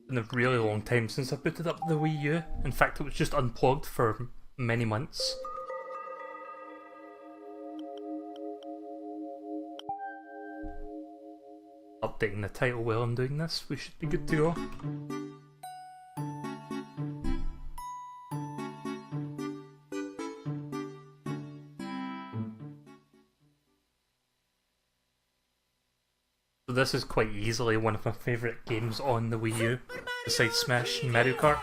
been a really long time since I booted up the Wii U. In fact, it was just unplugged for many months. Updating the title while I'm doing this, we should be good to go. So this is quite easily one of my favourite games on the Wii U, besides Smash and Mario Kart.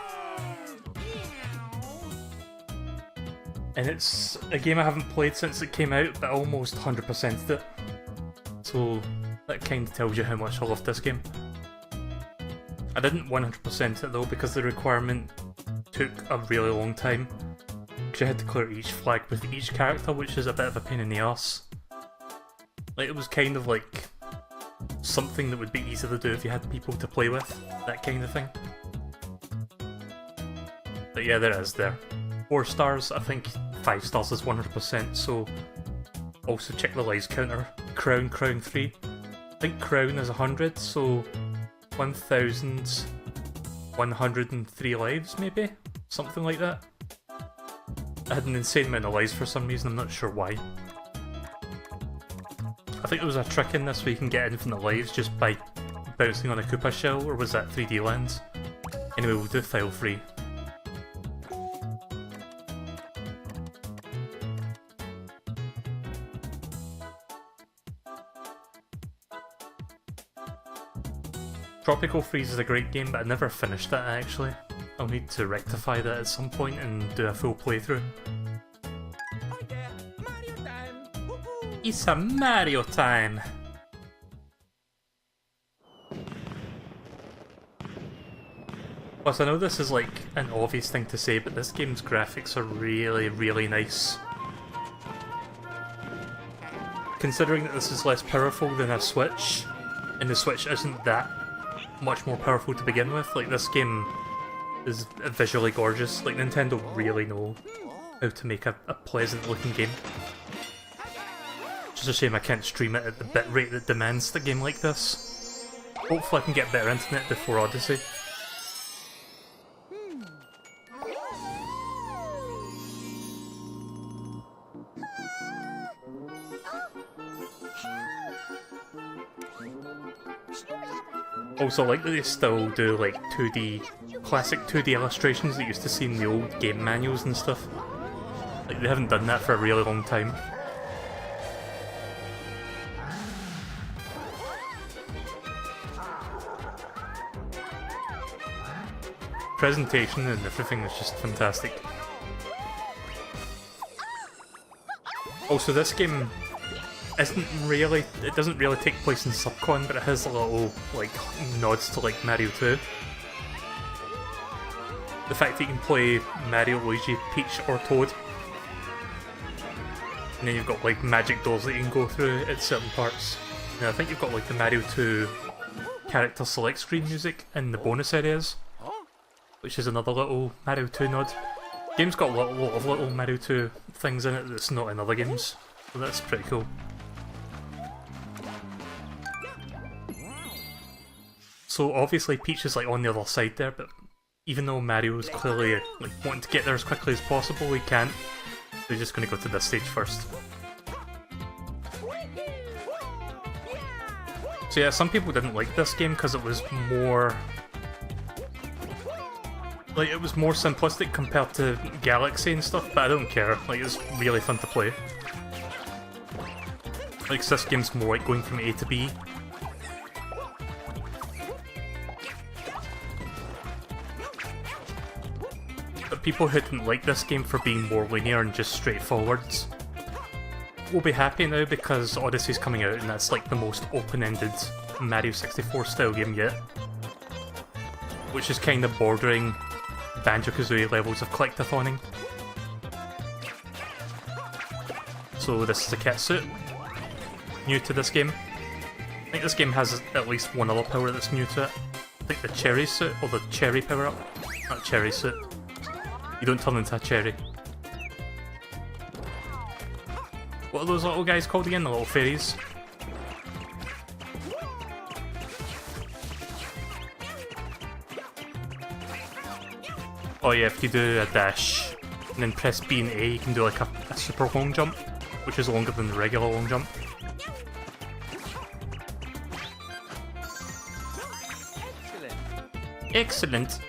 And it's a game I haven't played since it came out, but I almost 100%'d it. So that kind of tells you how much I love this game. I didn't 100% it though, because the requirement took a really long time. Because you had to clear each flag with each character, which is a bit of a pain in the arse. Like, it was kind of like something that would be easy to do if you had people to play with, that kind of thing. But yeah, there is there. 4 stars, I think 5 stars is 100%, so also check the lives counter. Crown 3. I think Crown is 100, so 1,103 lives maybe? Something like that. I had an insane amount of lives for some reason, I'm not sure why. I think there was a trick in this where you can get infinite lives just by bouncing on a Koopa shell, or was that 3D lands? Anyway, we'll do file 3. Tropical Freeze is a great game, but I never finished it actually. I'll need to rectify that at some point and do a full playthrough. It's a Mario time! Plus, I know this is like an obvious thing to say, but this game's graphics are really, really nice. Considering that this is less powerful than a Switch, and the Switch isn't that much more powerful to begin with, like this game is visually gorgeous. Like, Nintendo really know how to make a pleasant looking game. Just a shame I can't stream it at the bitrate that demands the game like this. Hopefully I can get better internet before Odyssey. Also, I like that they still do like 2D, classic 2D illustrations that you used to see in the old game manuals and stuff. Like, they haven't done that for a really long time. Presentation and everything is just fantastic. Also, this game it doesn't really take place in Subcon, but it has a little like nods to like Mario 2. The fact that you can play Mario, Luigi, Peach or Toad. And then you've got like magic doors that you can go through at certain parts. And I think you've got like the Mario 2 character select screen music in the bonus areas, which is another little Mario 2 nod. The game's got a lot of little Mario 2 things in it that's not in other games, so that's pretty cool. So obviously Peach is like on the other side there, but even though Mario's clearly like wanting to get there as quickly as possible, he can't. They're just going to go to this stage first. So yeah, some people didn't like this game because it was more simplistic compared to Galaxy and stuff, but I don't care. Like, it's really fun to play. Like, this game's more like going from A to B. But people who didn't like this game for being more linear and just straightforward will be happy now because Odyssey's coming out and that's like the most open-ended Mario 64 style game yet. Which is kind of bordering Banjo-Kazooie levels of collectathoning. So this is a cat suit, new to this game. I think this game has at least one other power that's new to it. I think the cherry suit, or the cherry power up. Not cherry suit. You don't turn into a cherry. What are those little guys called again? The little fairies? Oh yeah, if you do a dash and then press B and A, you can do like a super long jump, which is longer than the regular long jump. Excellent.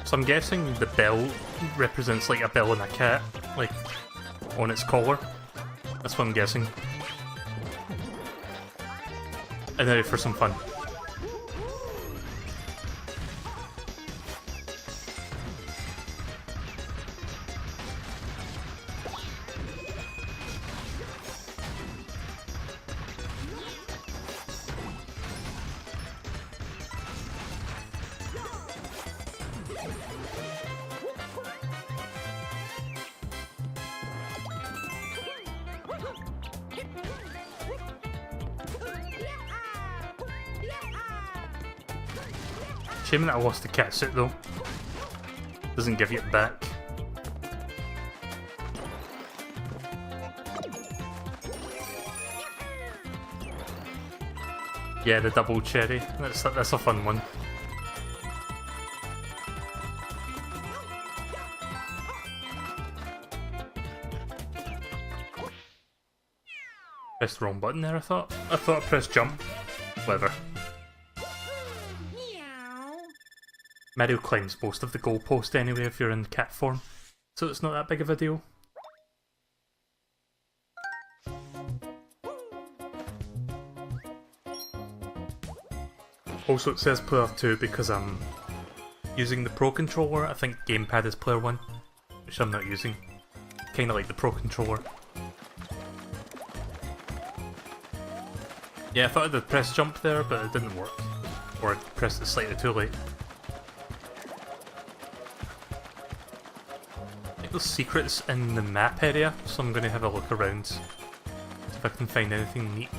So I'm guessing the bell represents like a bell and a cat, like on its collar. That's what I'm guessing. And now for some fun. Shame that I lost the cat suit though. Doesn't give you it back. Yeah, the double cherry. That's a fun one. Pressed the wrong button there, I thought. I pressed jump. Whatever. Mario climbs most of the goalpost anyway if you're in cat form, so it's not that big of a deal. Also it says player 2 because I'm using the Pro Controller. I think gamepad is player 1, which I'm not using. Kinda like the Pro Controller. Yeah, I thought I'd press jump there, but it didn't work. Or I pressed it slightly too late. There's secrets in the map area, so I'm going to have a look around, see if I can find anything neat.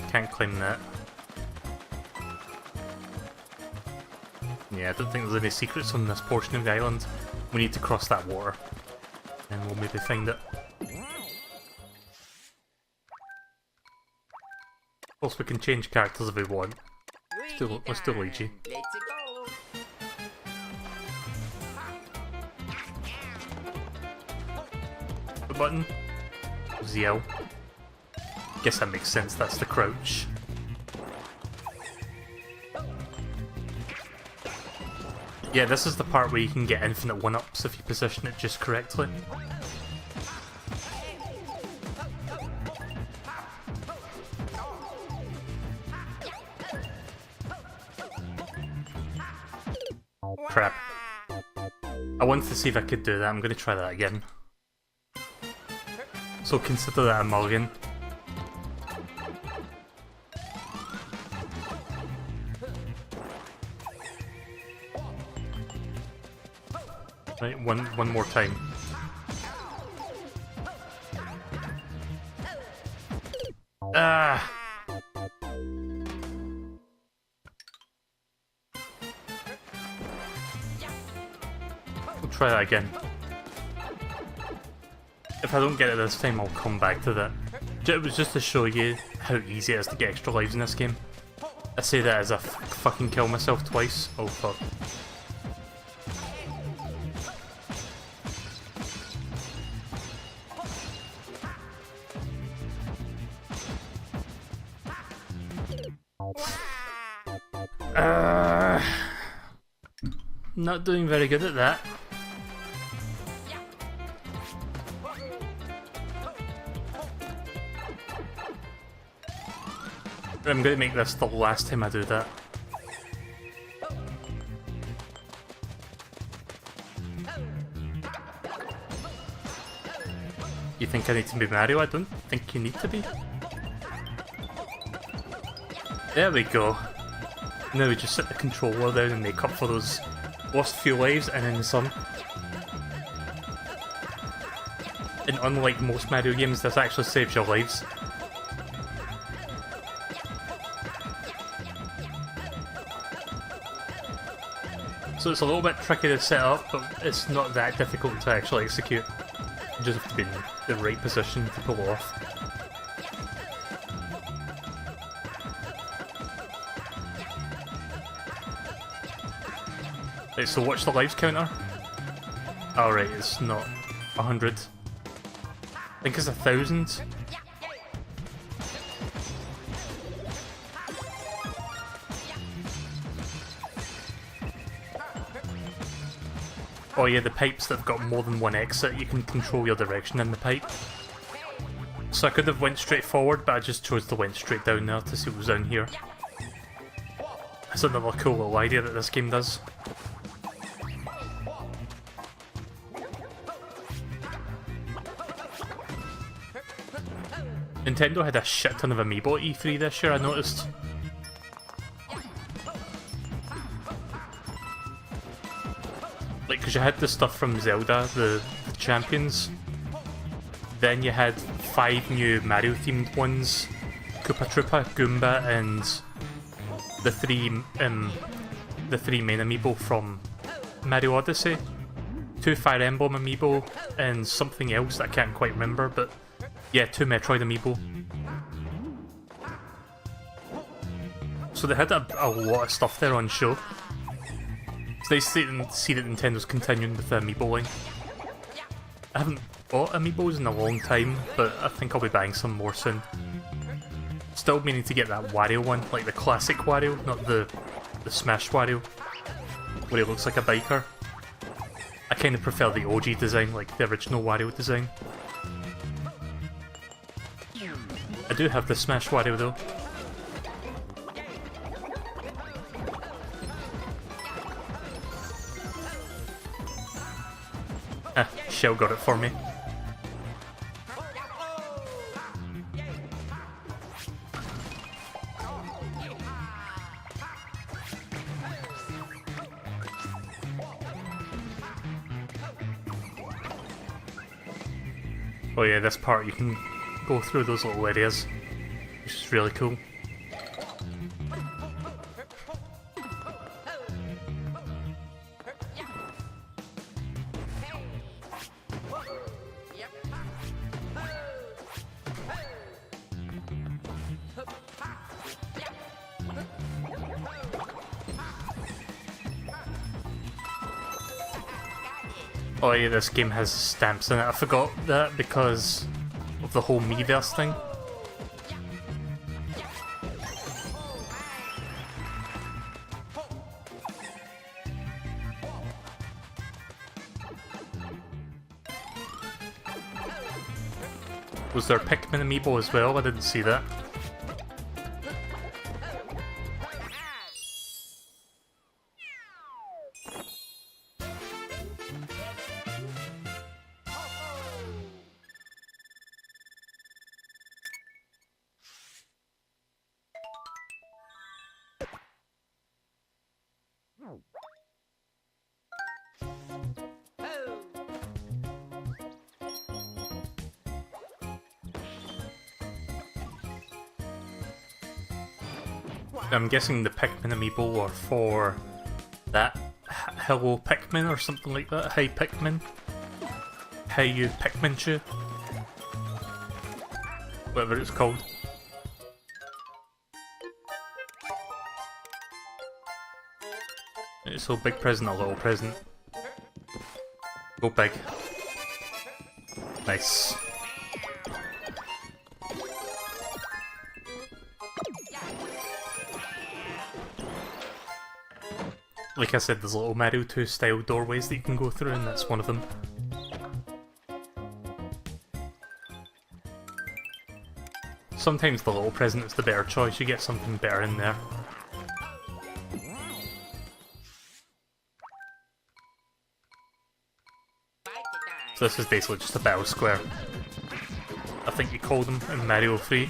Can't climb that. Yeah, I don't think there's any secrets on this portion of the island. We need to cross that water, and we'll maybe find it. Of course we can change characters if we want. Let's do Luigi. Button. ZL. Guess that makes sense, that's the crouch. Yeah, this is the part where you can get infinite 1-ups if you position it just correctly. Crap. I wanted to see if I could do that, I'm going to try that again. So consider that a mulligan. Right, one more time. Ah! We'll try that again. If I don't get it this time, I'll come back to that. It was just to show you how easy it is to get extra lives in this game. I say that as I fucking kill myself twice. Oh fuck. Not doing very good at that. I'm going to make this the last time I do that. You think I need to be Mario? I don't think you need to be. There we go. Now we just set the controller down and make up for those lost few lives and then some. And unlike most Mario games, this actually saves your lives. So it's a little bit tricky to set up, but it's not that difficult to actually execute. You just have to be in the right position to pull it off. Right, so watch the lives counter. Alright, it's not 100. I think it's 1,000. Oh yeah, the pipes that have got more than one exit, you can control your direction in the pipe. So I could have went straight forward, but I just chose to went straight down there to see what was down here. That's another cool little idea that this game does. Nintendo had a shit ton of amiibo at E3 this year, I noticed. Like, because you had the stuff from Zelda, the Champions. Then you had 5 new Mario-themed ones. Koopa Troopa, Goomba, and the three main amiibo from Mario Odyssey. 2 Fire Emblem amiibo, and something else that I can't quite remember, but yeah, 2 Metroid amiibo. So they had a lot of stuff there on show. It's nice to see that Nintendo's continuing with the amiibo line. I haven't bought amiibos in a long time, but I think I'll be buying some more soon. Still meaning to get that Wario one, like the classic Wario, not the Smash Wario, where he looks like a biker. I kind of prefer the OG design, like the original Wario design. I do have the Smash Wario though. Ah, Shell got it for me. Oh yeah, this part you can go through those little areas, which is really cool. Oh yeah, this game has stamps in it. I forgot that because of the whole Miiverse thing. Was there Pikmin amiibo as well? I didn't see that. I'm guessing the Pikmin amiibo are for that Hello Pikmin or something like that. Hey Pikmin. Hey you Pikminchu. Whatever it's called. So big present or little present? Go big. Nice. Like I said, there's little Mario 2 style doorways that you can go through, and that's one of them. Sometimes the little present is the better choice, you get something better in there. So this is basically just a battle square. I think you call them in Mario 3.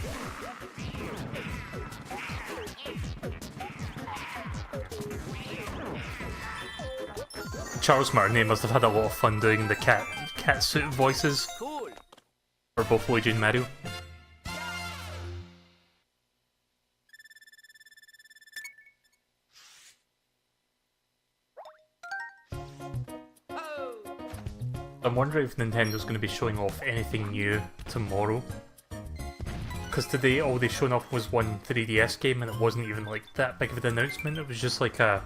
Charles Martinet must have had a lot of fun doing the cat suit voices for both Luigi and Mario. I'm wondering if Nintendo's going to be showing off anything new tomorrow. Because today all they shown off was one 3DS game and it wasn't even like that big of an announcement. It was just like a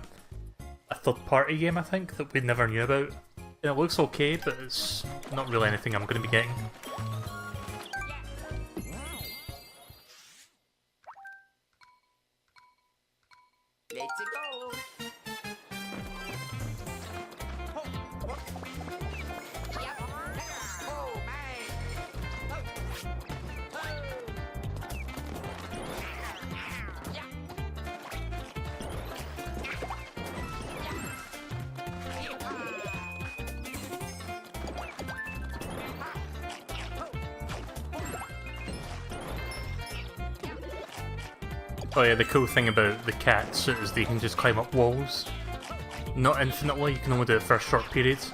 third-party game, I think, that we never knew about. And it looks okay, but it's not really anything I'm going to be getting. Let's go. Oh yeah, the cool thing about the cats is they can just climb up walls. Not infinitely, you can only do it for short periods.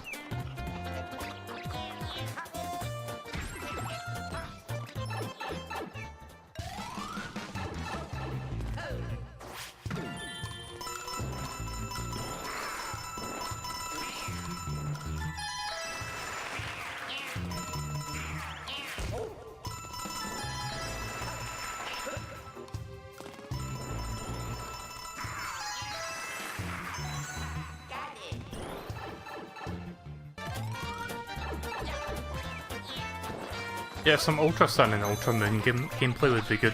Yeah, some Ultra Sun and Ultra Moon gameplay would be good.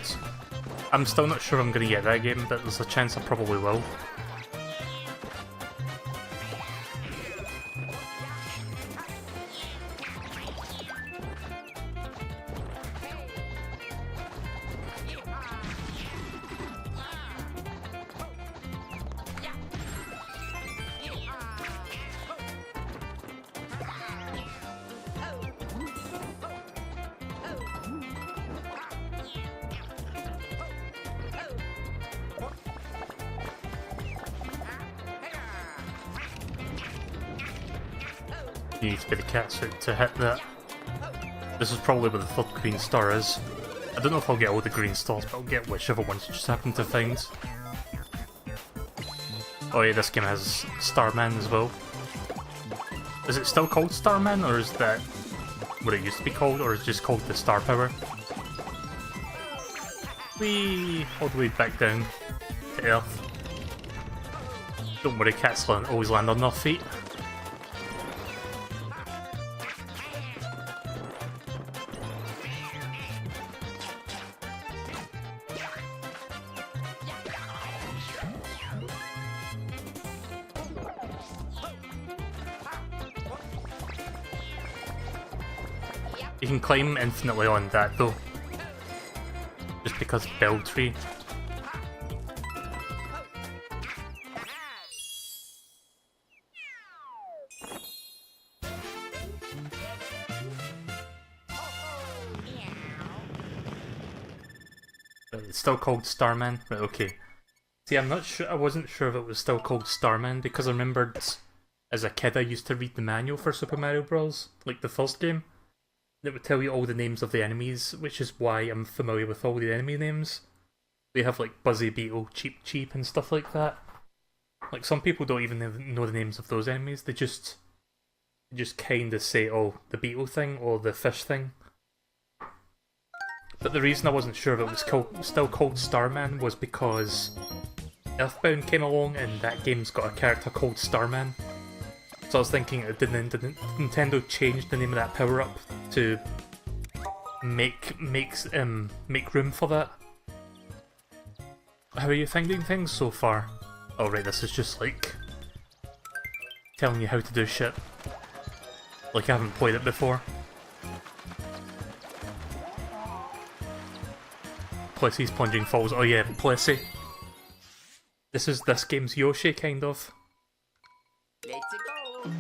I'm still not sure I'm going to get that game, but there's a chance I probably will. You need to be the catsuit to hit that. This is probably where the third green star is. I don't know if I'll get all the green stars, but I'll get whichever ones you just happen to find. Oh yeah, this game has Starman as well. Is it still called Starman, or is that what it used to be called, or is it just called the Star Power? Whee! All the way back down to Earth. Don't worry, cats always land on their feet. You can climb infinitely on that though, just because Bell Tree. It's still called Starman? Right, okay. See, I'm not sure, I wasn't sure if it was still called Starman because I remembered as a kid I used to read the manual for Super Mario Bros. Like the first game. It would tell you all the names of the enemies, which is why I'm familiar with all the enemy names. They have like Buzzy Beetle, Cheep Cheep and stuff like that. Like some people don't even know the names of those enemies, they just kinda say, oh, the beetle thing or the fish thing. But the reason I wasn't sure if it was still called Starman was because Earthbound came along and that game's got a character called Starman. So I was thinking, did Nintendo change the name of that power-up to make room for that? How are you finding things so far? Oh right, this is just like telling you how to do shit. Like I haven't played it before. Plessy's Plunging Falls. Oh yeah, Plessy. This is this game's Yoshi, kind of. Let's go.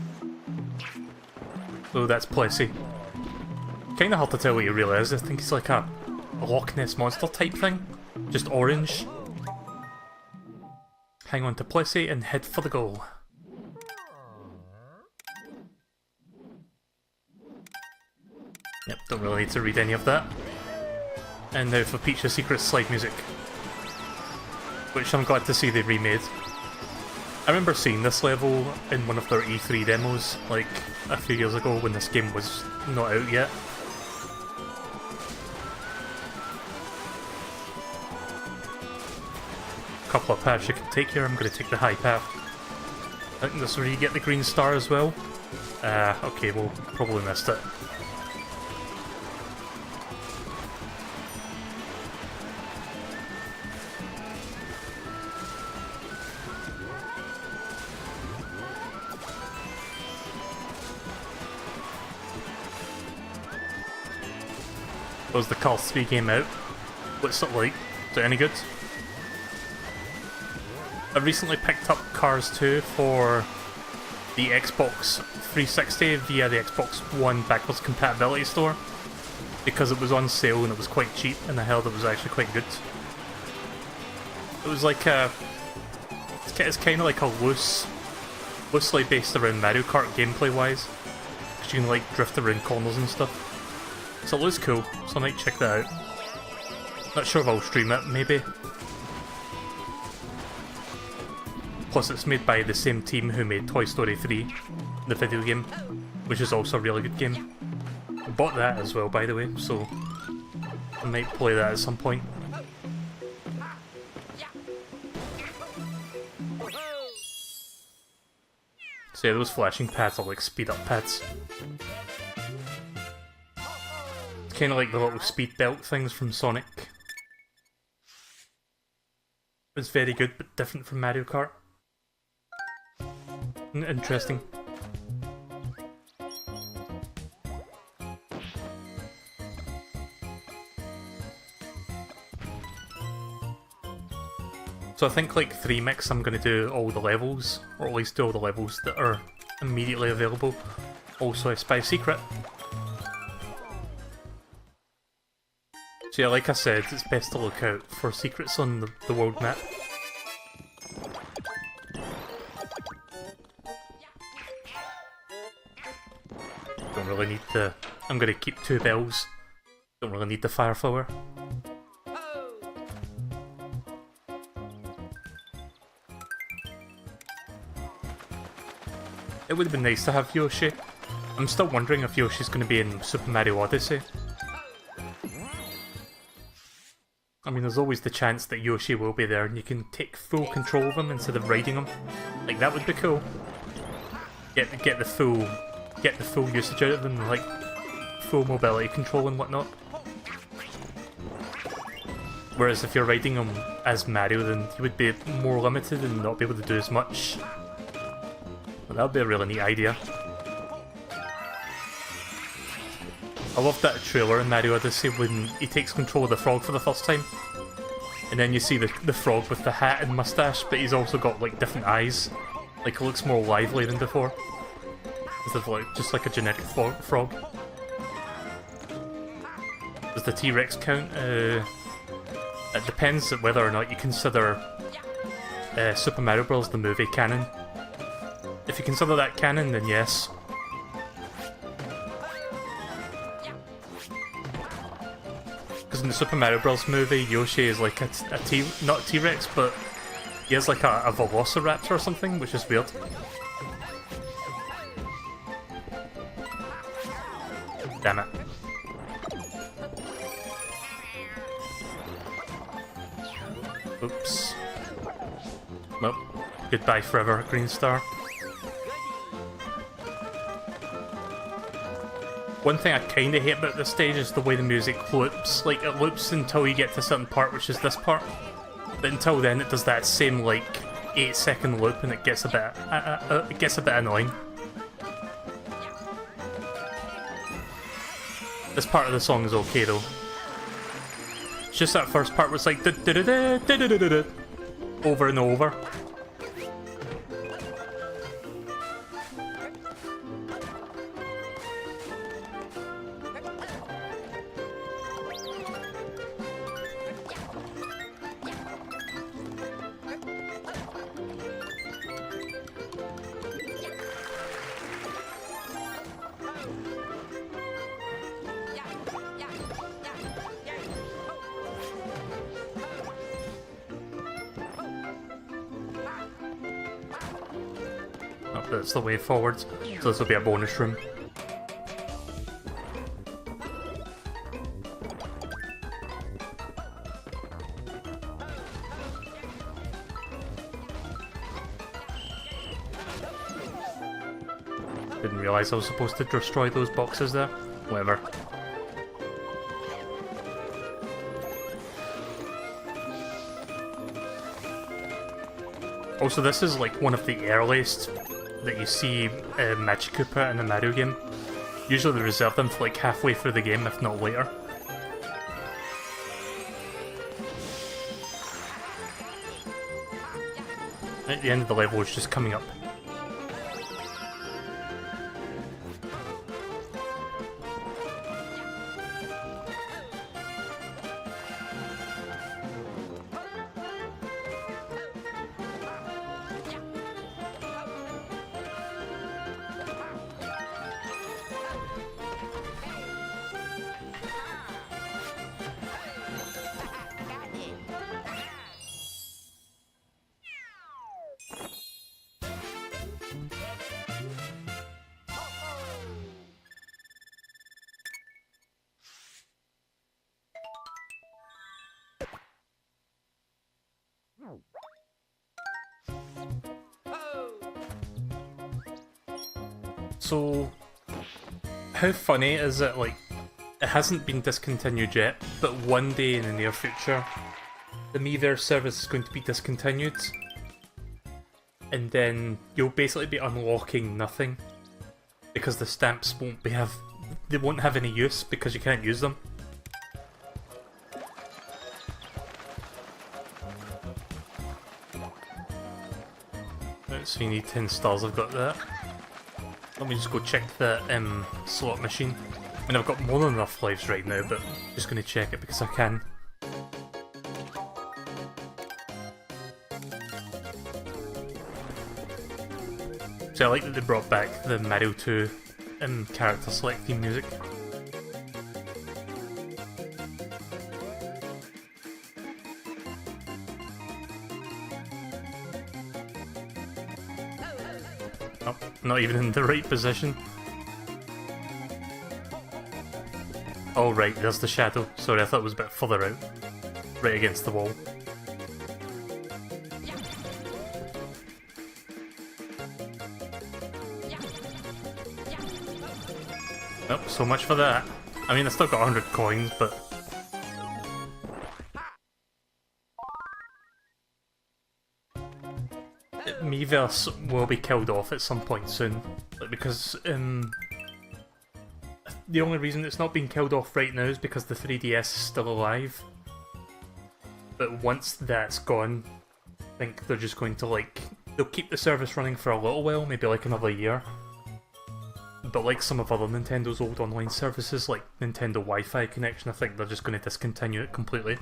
Oh, that's Plessy. Kinda hard to tell what he really is. I think he's like a Loch Ness Monster type thing. Just orange. Hang on to Plessy and head for the goal. Yep, don't really need to read any of that. And now for Peach's Secret slide music. Which I'm glad to see they remade. I remember seeing this level in one of their E3 demos, like, a few years ago when this game was not out yet. Couple of paths you can take here. I'm going to take the high path. I think this is where you get the green star as well. Okay, well, probably missed it. Was the Call 3 game out? What's it like? Is it any good? I recently picked up Cars 2 for the Xbox 360 via the Xbox One backwards compatibility store because it was on sale and it was quite cheap, and I heard it was actually quite good. It was like a... It's kind of like a loosely based around Mario Kart gameplay wise, because you can like drift around corners and stuff. So it looks cool, so I might check that out. Not sure if I'll stream it, maybe. Plus it's made by the same team who made Toy Story 3, the video game, which is also a really good game. I bought that as well, by the way, so I might play that at some point. So yeah, those flashing pads are like speed up pads. It's kind of like the little speed belt things from Sonic. It's very good, but different from Mario Kart. Interesting. So I think like 3 mix I'm going to do all the levels, or at least do all the levels that are immediately available. Also a spy secret. So yeah, like I said, it's best to look out for secrets on the world map. Don't really need the... I'm going to keep 2 bells. Don't really need the fire flower. It would have been nice to have Yoshi. I'm still wondering if Yoshi's going to be in Super Mario Odyssey. I mean, there's always the chance that Yoshi will be there and you can take full control of him instead of riding him. Like, that would be cool. Get the full usage out of them, like full mobility control and whatnot. Whereas if you're riding him as Mario, then you would be more limited and not be able to do as much. Well, that would be a really neat idea. I love that trailer in Mario Odyssey when he takes control of the frog for the first time. And then you see the frog with the hat and mustache, but he's also got like different eyes. Like, he looks more lively than before. Instead of like, just like a generic frog. Does the T-Rex count? It depends on whether or not you consider Super Mario Bros. The movie canon. If you consider that canon, then yes. Because in the Super Mario Bros. Movie, Yoshi is like not a T-Rex, but he has like a Velociraptor or something, which is weird. Damn it. Oops. Nope. Goodbye forever, Green Star. One thing I kinda hate about this stage is the way the music loops. Like, it loops until you get to a certain part, which is this part. But until then, it does that same, like, 8-second loop, and it gets a bit annoying. This part of the song is okay, though. It's just that first part was like over and over. Oh, that's the way forward. So this will be a bonus room. Didn't realise I was supposed to destroy those boxes there. Whatever. Also, this is like one of the earliest that you see Magic Koopa in the Mario game. Usually they reserve them for like halfway through the game, if not later. At the end of the level, it's just coming up. So, how funny is it, like, it hasn't been discontinued yet, but one day in the near future, the Miiverse service is going to be discontinued, and then you'll basically be unlocking nothing, because the stamps they won't have any use, because you can't use them. Right, so you need 10 stars, I've got that. Let me just go check the slot machine. I mean, I've got more than enough lives right now, but I'm just going to check it because I can. So I like that they brought back the Mario 2 character selecting music. Oh, not even in the right position. Oh right, there's the shadow. Sorry, I thought it was a bit further out. Right against the wall. Oh, so much for that. I mean, I still got 100 coins, but... Miiverse will be killed off at some point soon, because the only reason it's not being killed off right now is because the 3DS is still alive. But once that's gone, I think they're just going to they'll keep the service running for a little while, maybe like another year. But like some of other Nintendo's old online services, like Nintendo Wi-Fi connection, I think they're just going to discontinue it completely.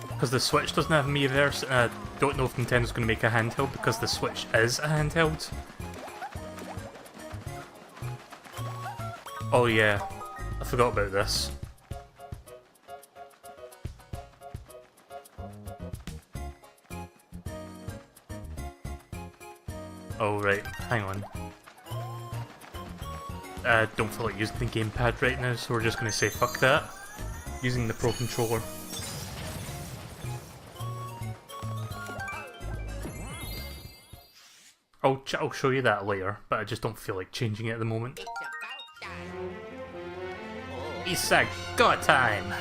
Because the Switch doesn't have Miiverse, and I don't know if Nintendo's going to make a handheld because the Switch is a handheld. Oh yeah, I forgot about this. Oh right, hang on. I don't feel like using the gamepad right now, so we're just going to say fuck that. Using the Pro Controller. I'll show you that later, but I just don't feel like changing it at the moment. It's about time. It's a go time!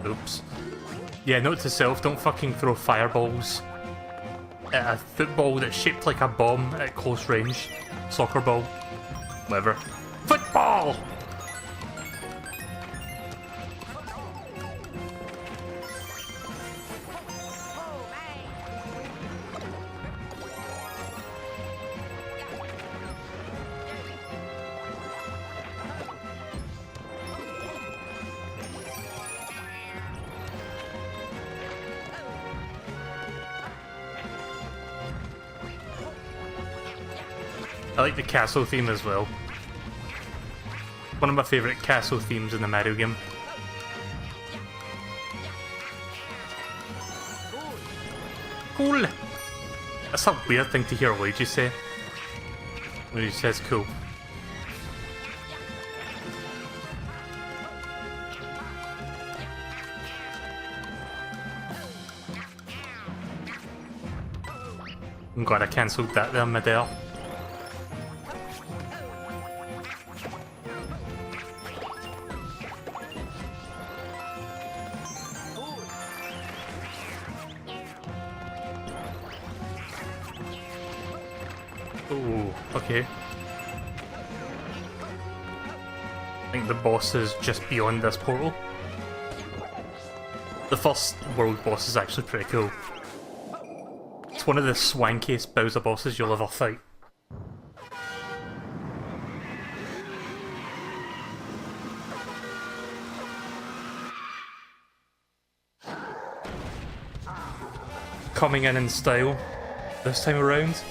Oops. Yeah, note to self, don't fucking throw fireballs at a football that's shaped like a bomb at close range. Soccer ball. Whatever. Football! I like the castle theme as well. One of my favourite castle themes in the Mario game. Cool! That's a weird thing to hear Luigi say. When he says cool. I'm glad I cancelled that there mid-air. Ooh, okay. I think the boss is just beyond this portal. The first world boss is actually pretty cool. It's one of the swankiest Bowser bosses you'll ever fight. Coming in style this time around.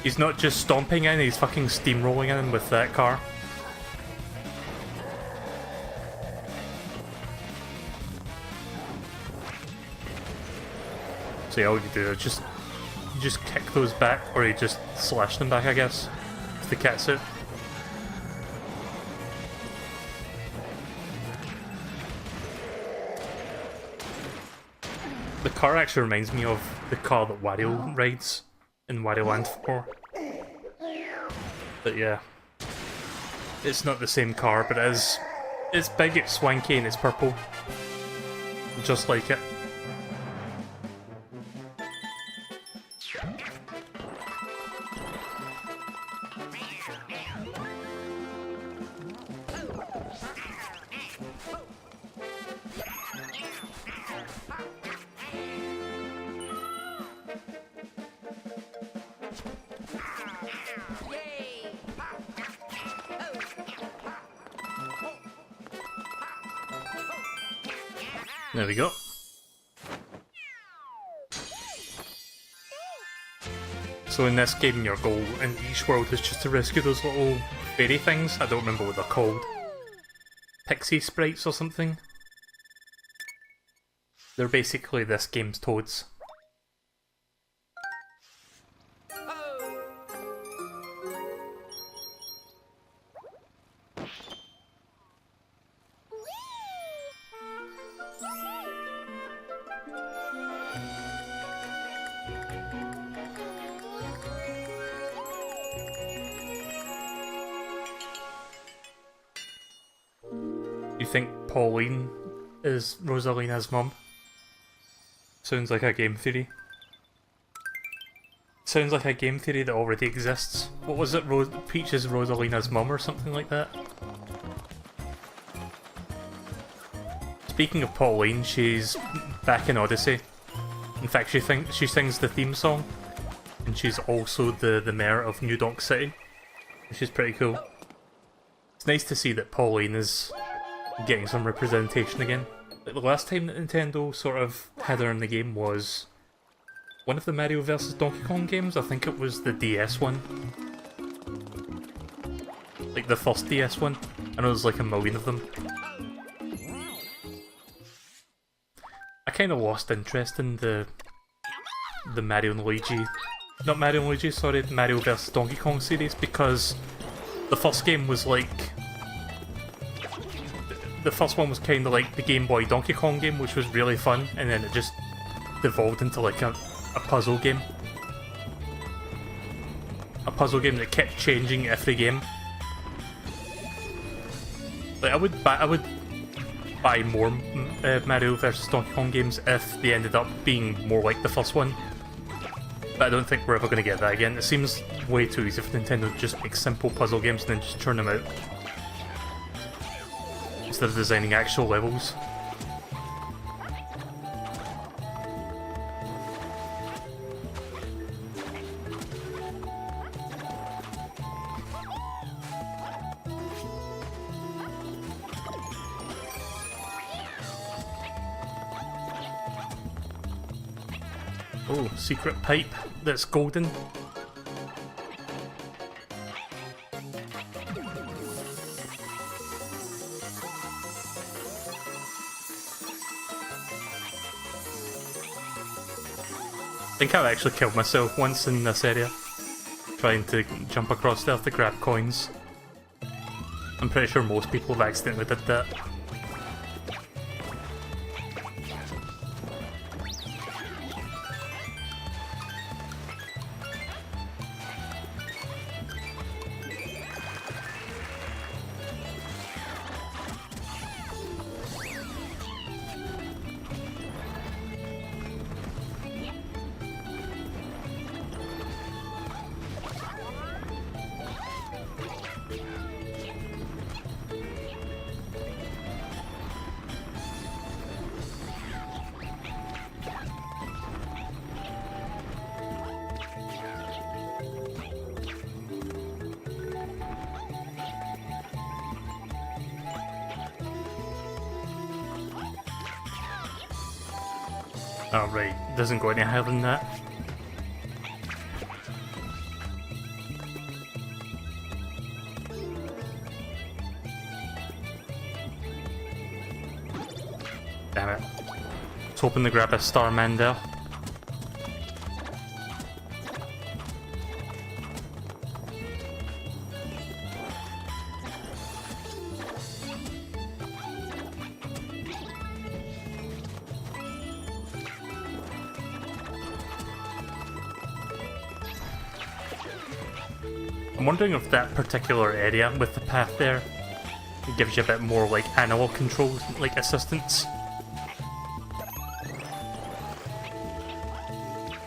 He's not just stomping in, he's fucking steamrolling in with that car. So yeah, all you do is you just kick those back, or you just slash them back, I guess, with the catsuit. The car actually reminds me of the car that Wario rides in Wario Land 4. But yeah, it's not the same car, but it's big, it's swanky, and it's purple. Just like it. There we go. So in this game, your goal in each world is just to rescue those little fairy things. I don't remember what they're called. Pixie sprites or something. They're basically this game's toads. You think Pauline is Rosalina's mum? Sounds like a game theory. Sounds like a game theory that already exists. What was it? Peach is Rosalina's mum or something like that? Speaking of Pauline, she's back in Odyssey. In fact, she sings the theme song, and she's also the mayor of New Donk City, which is pretty cool. It's nice to see that Pauline is getting some representation again. Like the last time that Nintendo sort of had her in the game was one of the Mario vs Donkey Kong games. I think it was the DS one. Like the first DS one. I know there's like a million of them. I kind of lost interest in the Mario and Luigi... Not Mario and Luigi, sorry, Mario vs Donkey Kong series, because the first game was like... The first one was kind of like the Game Boy Donkey Kong game, which was really fun, and then it just devolved into like a puzzle game. A puzzle game that kept changing every game. Like I would buy more Mario vs Donkey Kong games if they ended up being more like the first one. But I don't think we're ever going to get that again. It seems way too easy for Nintendo to just make simple puzzle games and then just churn them out, instead of designing actual levels. Oh, secret pipe that's golden. I think I've actually killed myself once in this area, trying to jump across there to grab coins. I'm pretty sure most people have accidentally did that. Oh right, doesn't go any higher than that. Damn it. I was hoping to grab a Starman there. I'm wondering if that particular area with the path there gives you a bit more like analog control, like assistance.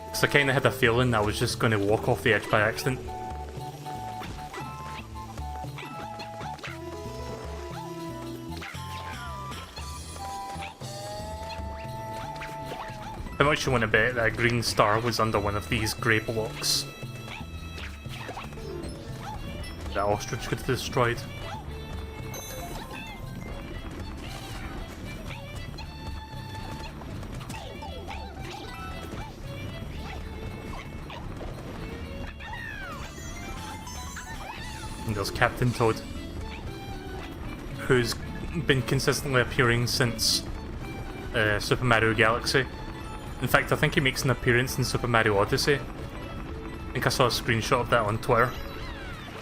Because I kind of had a feeling I was just going to walk off the edge by accident. How much you want to bet that a green star was under one of these grey blocks that ostrich could have destroyed? And there's Captain Toad, who's been consistently appearing since Super Mario Galaxy. In fact, I think he makes an appearance in Super Mario Odyssey. I think I saw a screenshot of that on Twitter,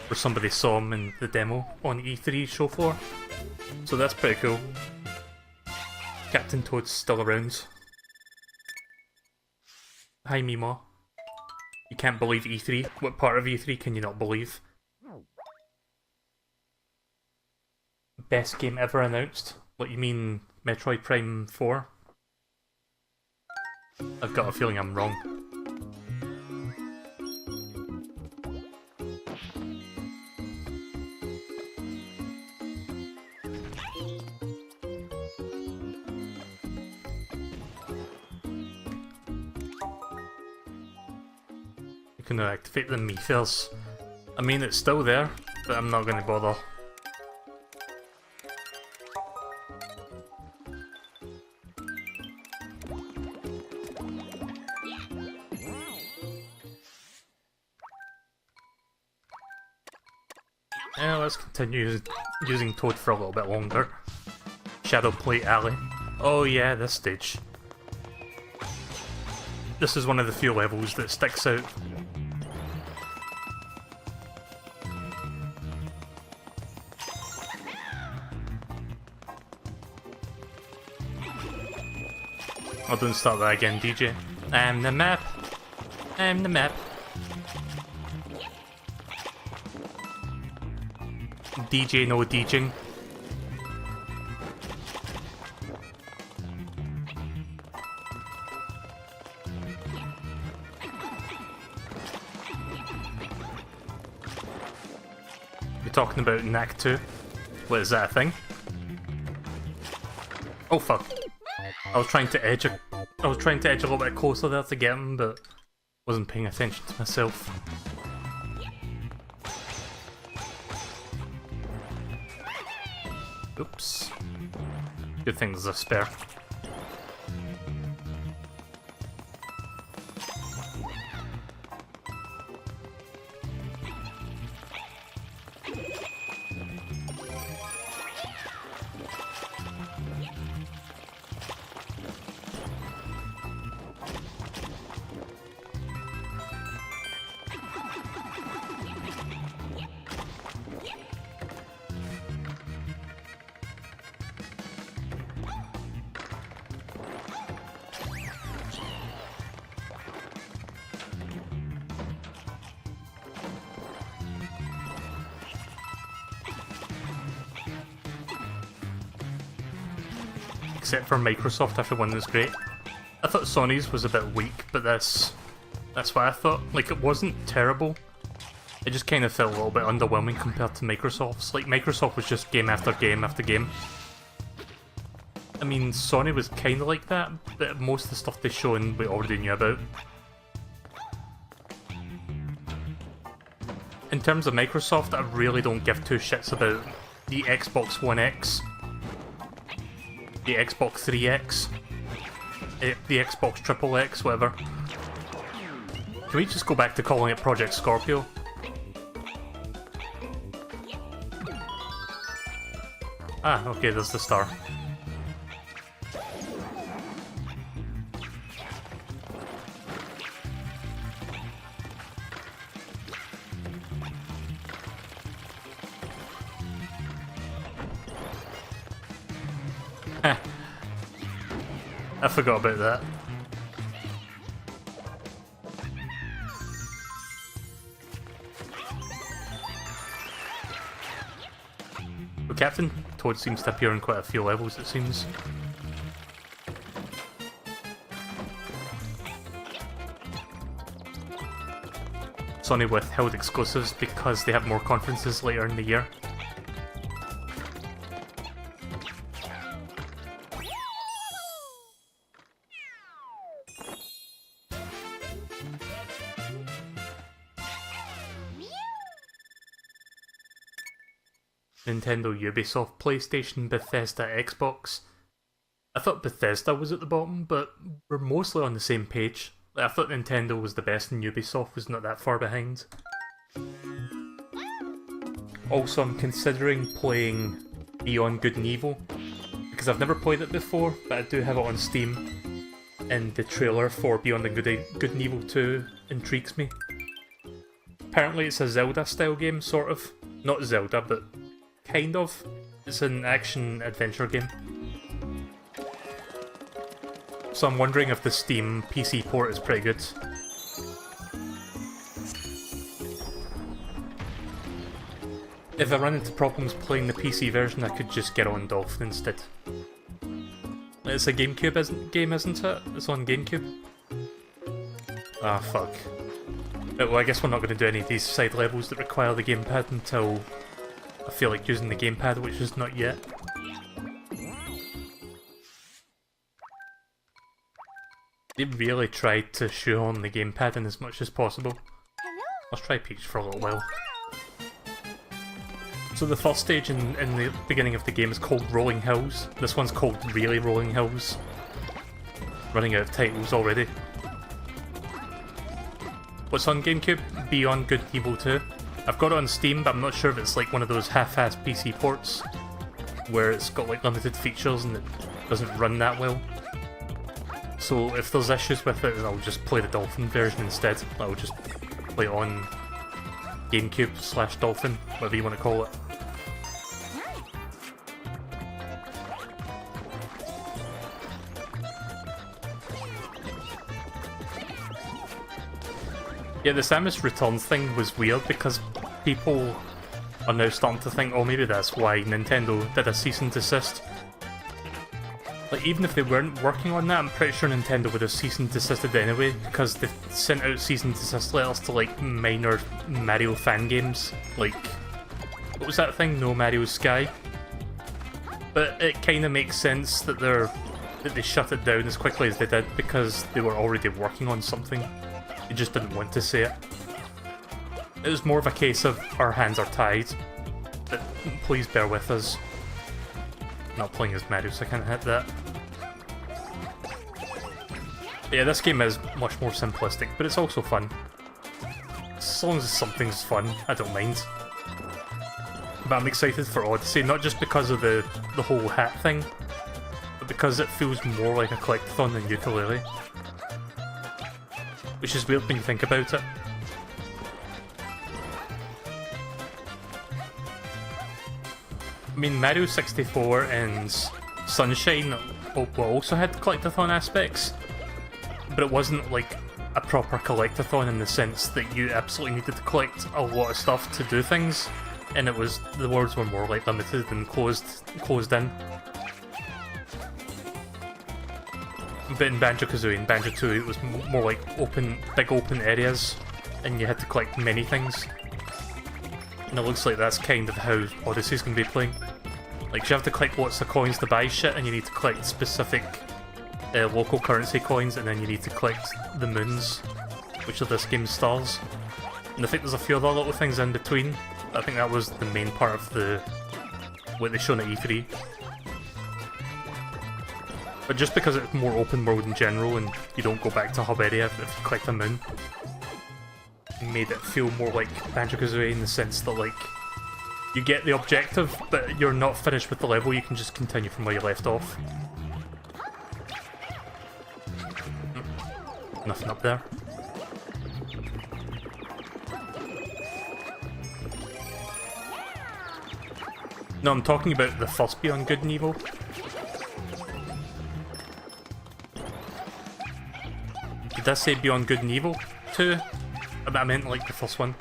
where somebody saw him in the demo on E3 show floor. So that's pretty cool. Captain Toad's still around. Hi Mimo. You can't believe E3? What part of E3 can you not believe? Best game ever announced? What, you mean Metroid Prime 4? I've got a feeling I'm wrong. You can activate the meters. I mean, it's still there, but I'm not going to bother. Yeah, let's continue using Toad for a little bit longer. Shadow Plate Alley. Oh yeah, this stage. This is one of the few levels that sticks out. Oh, don't start that again, DJ. I'm the map. I'm the map. DJ no DJing. You're talking about Knack 2? What, is that a thing? Oh fuck. I was trying to edge a little bit closer there to get him, but wasn't paying attention to myself. Oops. Good thing there's a spare. except for Microsoft, everyone was great. I thought Sony's was a bit weak, but that's what I thought. Like, it wasn't terrible. It just kind of felt a little bit underwhelming compared to Microsoft's. Like, Microsoft was just game after game after game. I mean, Sony was kind of like that, but most of the stuff they shown we already knew about. In terms of Microsoft, I really don't give two shits about the Xbox One X, the Xbox 3X, the Xbox Triple X, whatever. Can we just go back to calling it Project Scorpio? Ah, okay, there's the star. I forgot about that. Well, Captain Toad seems to appear in quite a few levels, it seems. Sony withheld exclusives because they have more conferences later in the year. Nintendo, Ubisoft, PlayStation, Bethesda, Xbox. I thought Bethesda was at the bottom, but we're mostly on the same page. I thought Nintendo was the best and Ubisoft was not that far behind. Also, I'm considering playing Beyond Good and Evil, because I've never played it before, but I do have it on Steam, and the trailer for Beyond Good and Evil 2 intrigues me. Apparently it's a Zelda-style game, sort of. Not Zelda, but kind of. It's an action-adventure game. So I'm wondering if the Steam PC port is pretty good. If I run into problems playing the PC version, I could just get on Dolphin instead. It's a GameCube game, isn't it? It's on GameCube? Ah, fuck. Well, I guess we're not going to do any of these side levels that require the gamepad until I feel like using the gamepad, which is not yet. They really tried to shoehorn the gamepad in as much as possible. Let's try Peach for a little while. So the first stage in the beginning of the game is called Rolling Hills. This one's called Really Rolling Hills. Running out of titles already. What's on GameCube? Beyond Good and Evil 2. I've got it on Steam, but I'm not sure if it's like one of those half-assed PC ports where it's got like limited features and it doesn't run that well. So if there's issues with it, I'll just play the Dolphin version instead. I'll just play it on GameCube / Dolphin, whatever you want to call it. Yeah, the Samus Returns thing was weird because people are now starting to think, oh, maybe that's why Nintendo did a cease and desist. Like, even if they weren't working on that, I'm pretty sure Nintendo would have cease and desisted anyway, because they sent out cease and desist letters to, like, minor Mario fan games. Like, what was that thing? No Mario Sky? But it kinda makes sense that they shut it down as quickly as they did, because they were already working on something. They just didn't want to say it. It was more of a case of our hands are tied, but please bear with us. I'm not playing as Mario, so I can't hit that. But yeah, this game is much more simplistic, but it's also fun. As long as something's fun, I don't mind. But I'm excited for Odyssey, not just because of the whole hat thing, but because it feels more like a collectathon than Ukulele. Which is weird when you think about it. I mean, Mario 64 and Sunshine also had collectathon aspects, but it wasn't like a proper collectathon in the sense that you absolutely needed to collect a lot of stuff to do things, and the worlds were more like limited and closed in. But in Banjo-Kazooie and Banjo-Tooie it was more like big open areas, and you had to collect many things. And it looks like that's kind of how Odyssey's going to be playing. Like, you have to collect lots of coins to buy shit, and you need to collect specific local currency coins, and then you need to collect the moons, which are this game's stars. And I think there's a few other little things in between. I think that was the main part of what they shown at E3. But just because it's more open world in general and you don't go back to hub area if you collect a moon, it made it feel more like Banjo-Kazooie in the sense that, like, you get the objective, but you're not finished with the level, you can just continue from where you left off. Nothing up there. No, I'm talking about the first Beyond Good and Evil. Did I say Beyond Good and Evil 2? I meant like the first one.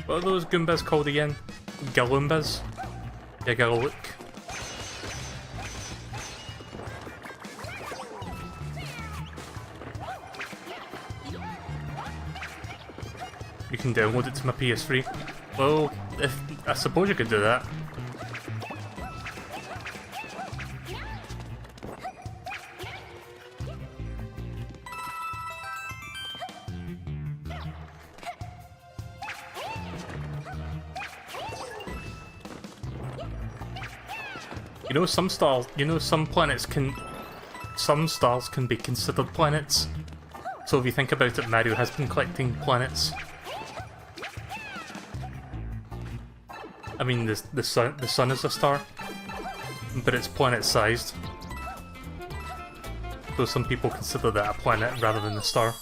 What are those Goombas called again? Galoombas? Yeah, Galook. You can download it to my PS3. Well, I suppose you could do that. You know, some stars, some stars can be considered planets. So if you think about it, Mario has been collecting planets. I mean, the sun is a star, but it's planet-sized. So some people consider that a planet rather than a star.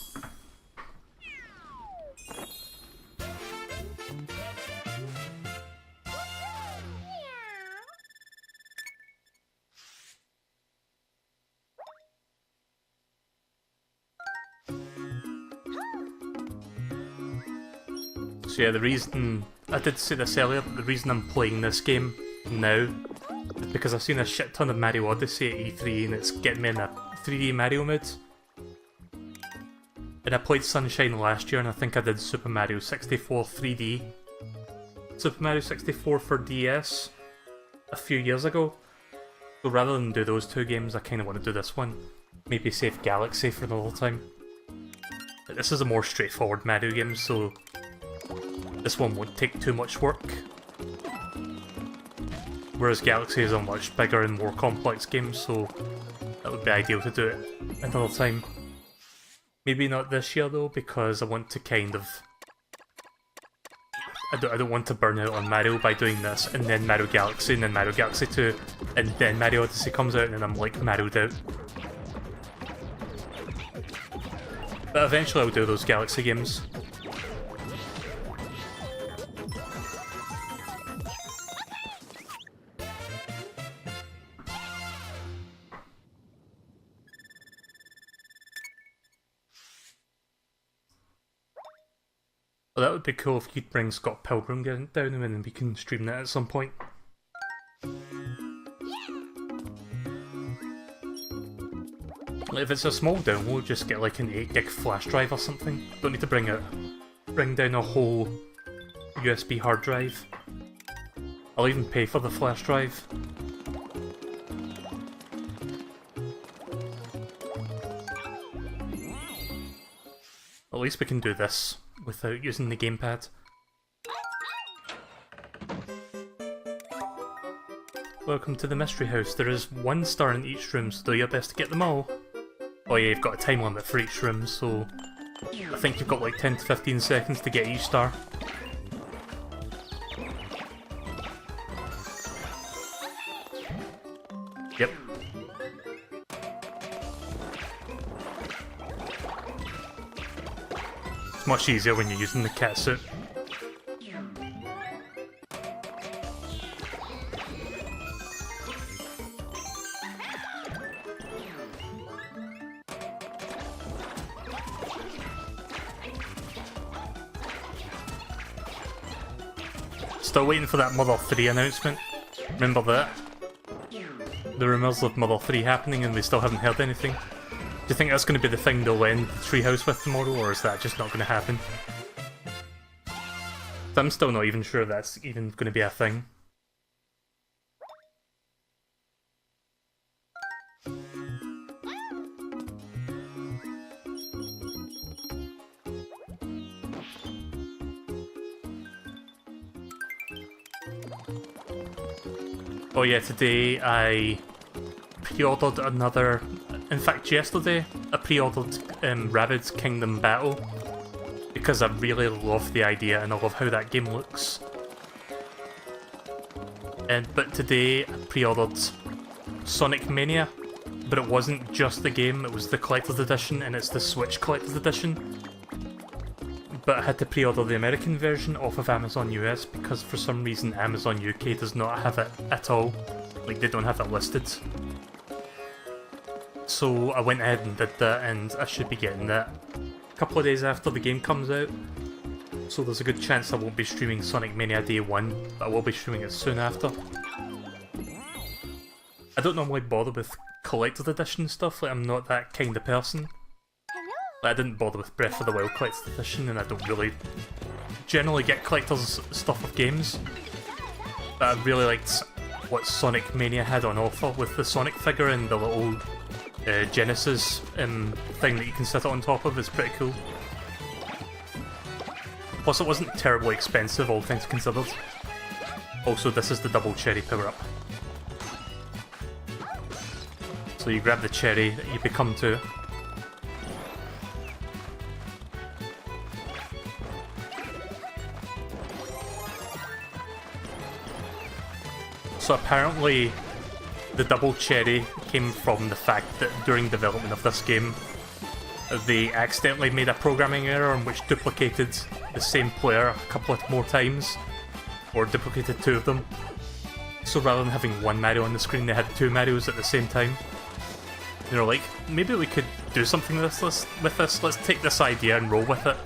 So yeah, the reason, I did say this earlier, but the reason I'm playing this game now is because I've seen a shit ton of Mario Odyssey at E3 and it's getting me in a 3D Mario mood. And I played Sunshine last year and I think I did Super Mario 64 3D. Super Mario 64 for DS a few years ago. So rather than do those two games, I kind of want to do this one. Maybe save Galaxy for another time. But this is a more straightforward Mario game, so this one won't take too much work. Whereas Galaxy is a much bigger and more complex game, so that would be ideal to do it another time. Maybe not this year though, because I want to kind of... I don't want to burn out on Mario by doing this, and then Mario Galaxy, and then Mario Galaxy 2, and then Mario Odyssey comes out, and then I'm like Mario'd out. But eventually I'll do those Galaxy games. Well, that would be cool if you'd bring Scott Pilgrim down and then we can stream that at some point. If it's a small download, just get like an 8GB flash drive or something. Don't need to bring down a whole USB hard drive. I'll even pay for the flash drive. At least we can do this without using the gamepad. Welcome to the mystery house. There is 1 star in each room, so do your best to get them all. Oh yeah, you've got a time limit for each room, so I think you've got like 10 to 15 seconds to get each star. Yep. It's much easier when you're using the cat suit. Still waiting for that Mother 3 announcement. Remember that? The rumours of Mother 3 happening and we still haven't heard anything. Do you think that's going to be the thing they'll end the treehouse with tomorrow, or is that just not going to happen? I'm still not even sure that's even going to be a thing. Oh yeah, today I pre-ordered another... In fact, yesterday I pre-ordered Rabbids Kingdom Battle because I really love the idea and I love how that game looks. But today I pre-ordered Sonic Mania, but it wasn't just the game, it was the Collector's Edition, and it's the Switch Collector's Edition. But I had to pre-order the American version off of Amazon US because for some reason Amazon UK does not have it at all. Like, they don't have it listed. So I went ahead and did that, and I should be getting that a couple of days after the game comes out. So there's a good chance I won't be streaming Sonic Mania Day 1, but I will be streaming it soon after. I don't normally bother with Collector's Edition stuff, like I'm not that kind of person. I didn't bother with Breath of the Wild Collector's Edition, and I don't really generally get collector's stuff of games. But I really liked what Sonic Mania had on offer with the Sonic figure and the little Genesis thing that you can sit on top of is pretty cool. Plus it wasn't terribly expensive, all things considered. Also, this is the double cherry power-up. So you grab the cherry that you become two. So apparently the double cherry came from the fact that during development of this game they accidentally made a programming error in which duplicated the same player a couple of more times, or duplicated two of them. So rather than having one Mario on the screen, they had two Marios at the same time. You know, like, maybe we could do something with this, let's take this idea and roll with it.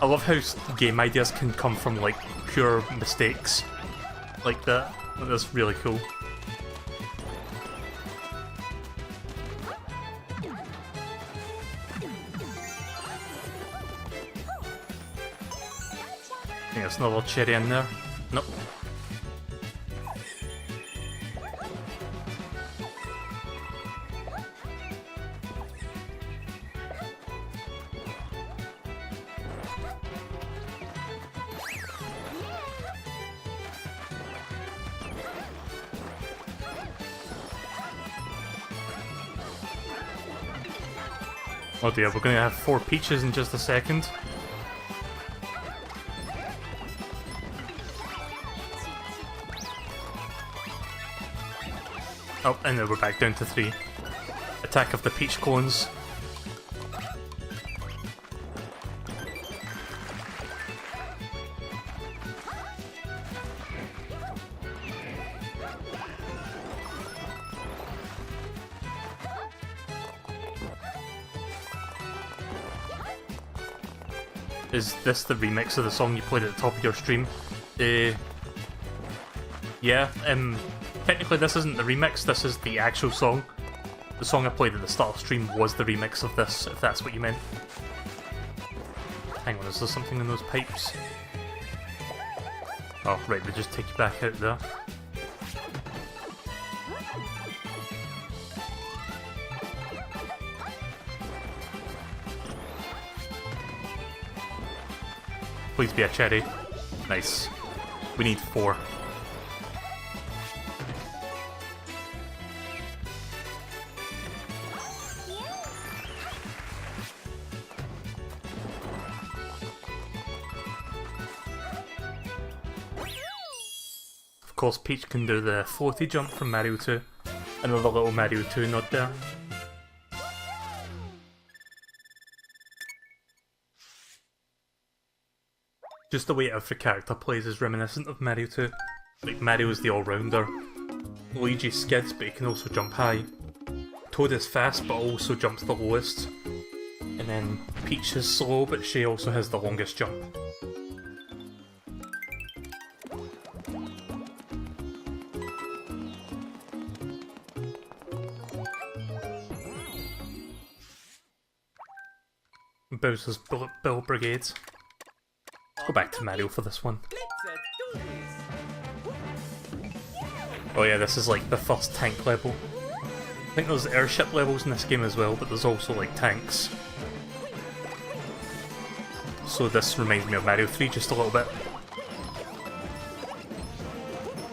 I love how game ideas can come from, like, pure mistakes like that. That's really cool. I think there's another cherry in there. Nope. Oh dear, we're gonna have 4 peaches in just a second. Oh, and then we're back down to 3. Attack of the peach clones. Is this the remix of the song you played at the top of your stream? Yeah, technically this isn't the remix, this is the actual song. The song I played at the start of the stream was the remix of this, if that's what you meant. Hang on, is there something in those pipes? Oh, right, they just take you back out there. Please be a cherry. Nice. We need 4. Of course, Peach can do the floaty jump from Mario 2. Another little Mario 2 nod there. Just the way every character plays is reminiscent of Mario 2. Like, Mario is the all-rounder. Luigi skids, but he can also jump high. Toad is fast, but also jumps the lowest. And then Peach is slow, but she also has the longest jump. Bowser's Bullet Bill Brigade. Let's go back to Mario for this one. Let's do this. Oh yeah, this is like the first tank level. I think there's airship levels in this game as well, but there's also like tanks. So this reminds me of Mario 3 just a little bit.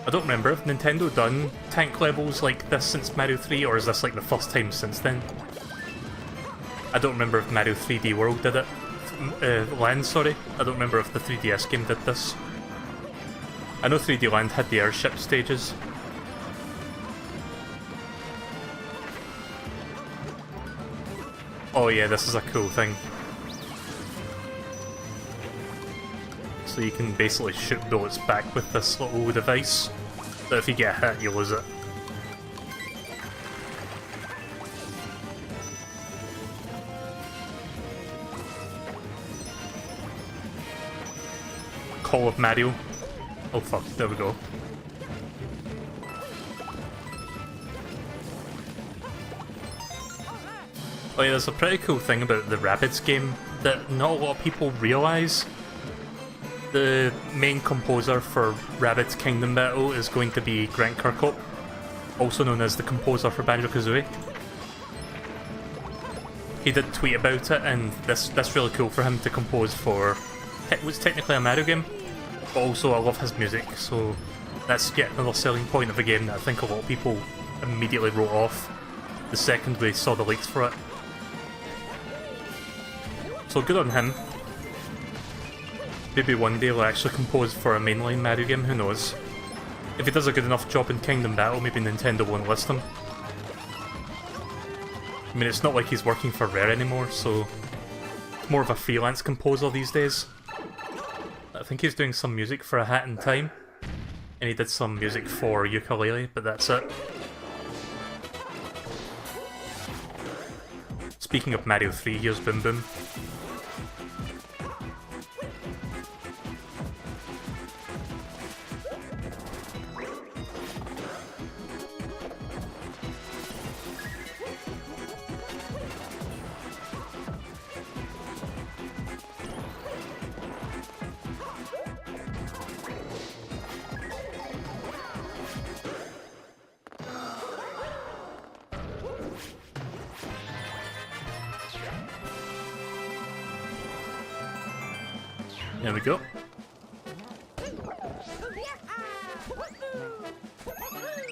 I don't remember if Nintendo done tank levels like this since Mario 3, or is this like the first time since then? I don't remember if Mario 3D World did it. Land, sorry. I don't remember if the 3DS game did this. I know 3D Land had the airship stages. Oh yeah, this is a cool thing. So you can basically shoot bullets back with this little device, but if you get hit, you lose it. Call of Mario. Oh fuck, there we go. Oh yeah, there's a pretty cool thing about the Rabbids game that not a lot of people realise. The main composer for Rabbids Kingdom Battle is going to be Grant Kirkhope, also known as the composer for Banjo-Kazooie. He did tweet about it, and that's really cool for him to compose for what's technically a Mario game, but also I love his music, so that's yet another selling point of a game that I think a lot of people immediately wrote off the second we saw the leaks for it. So good on him. Maybe one day he'll actually compose for a mainline Mario game, who knows. If he does a good enough job in Kingdom Battle, maybe Nintendo won't list him. I mean, it's not like he's working for Rare anymore, so it's more of a freelance composer these days. I think he's doing some music for A Hat in Time, and he did some music for Yooka-Laylee, but that's it. Speaking of Mario 3, here's Boom Boom. There we go.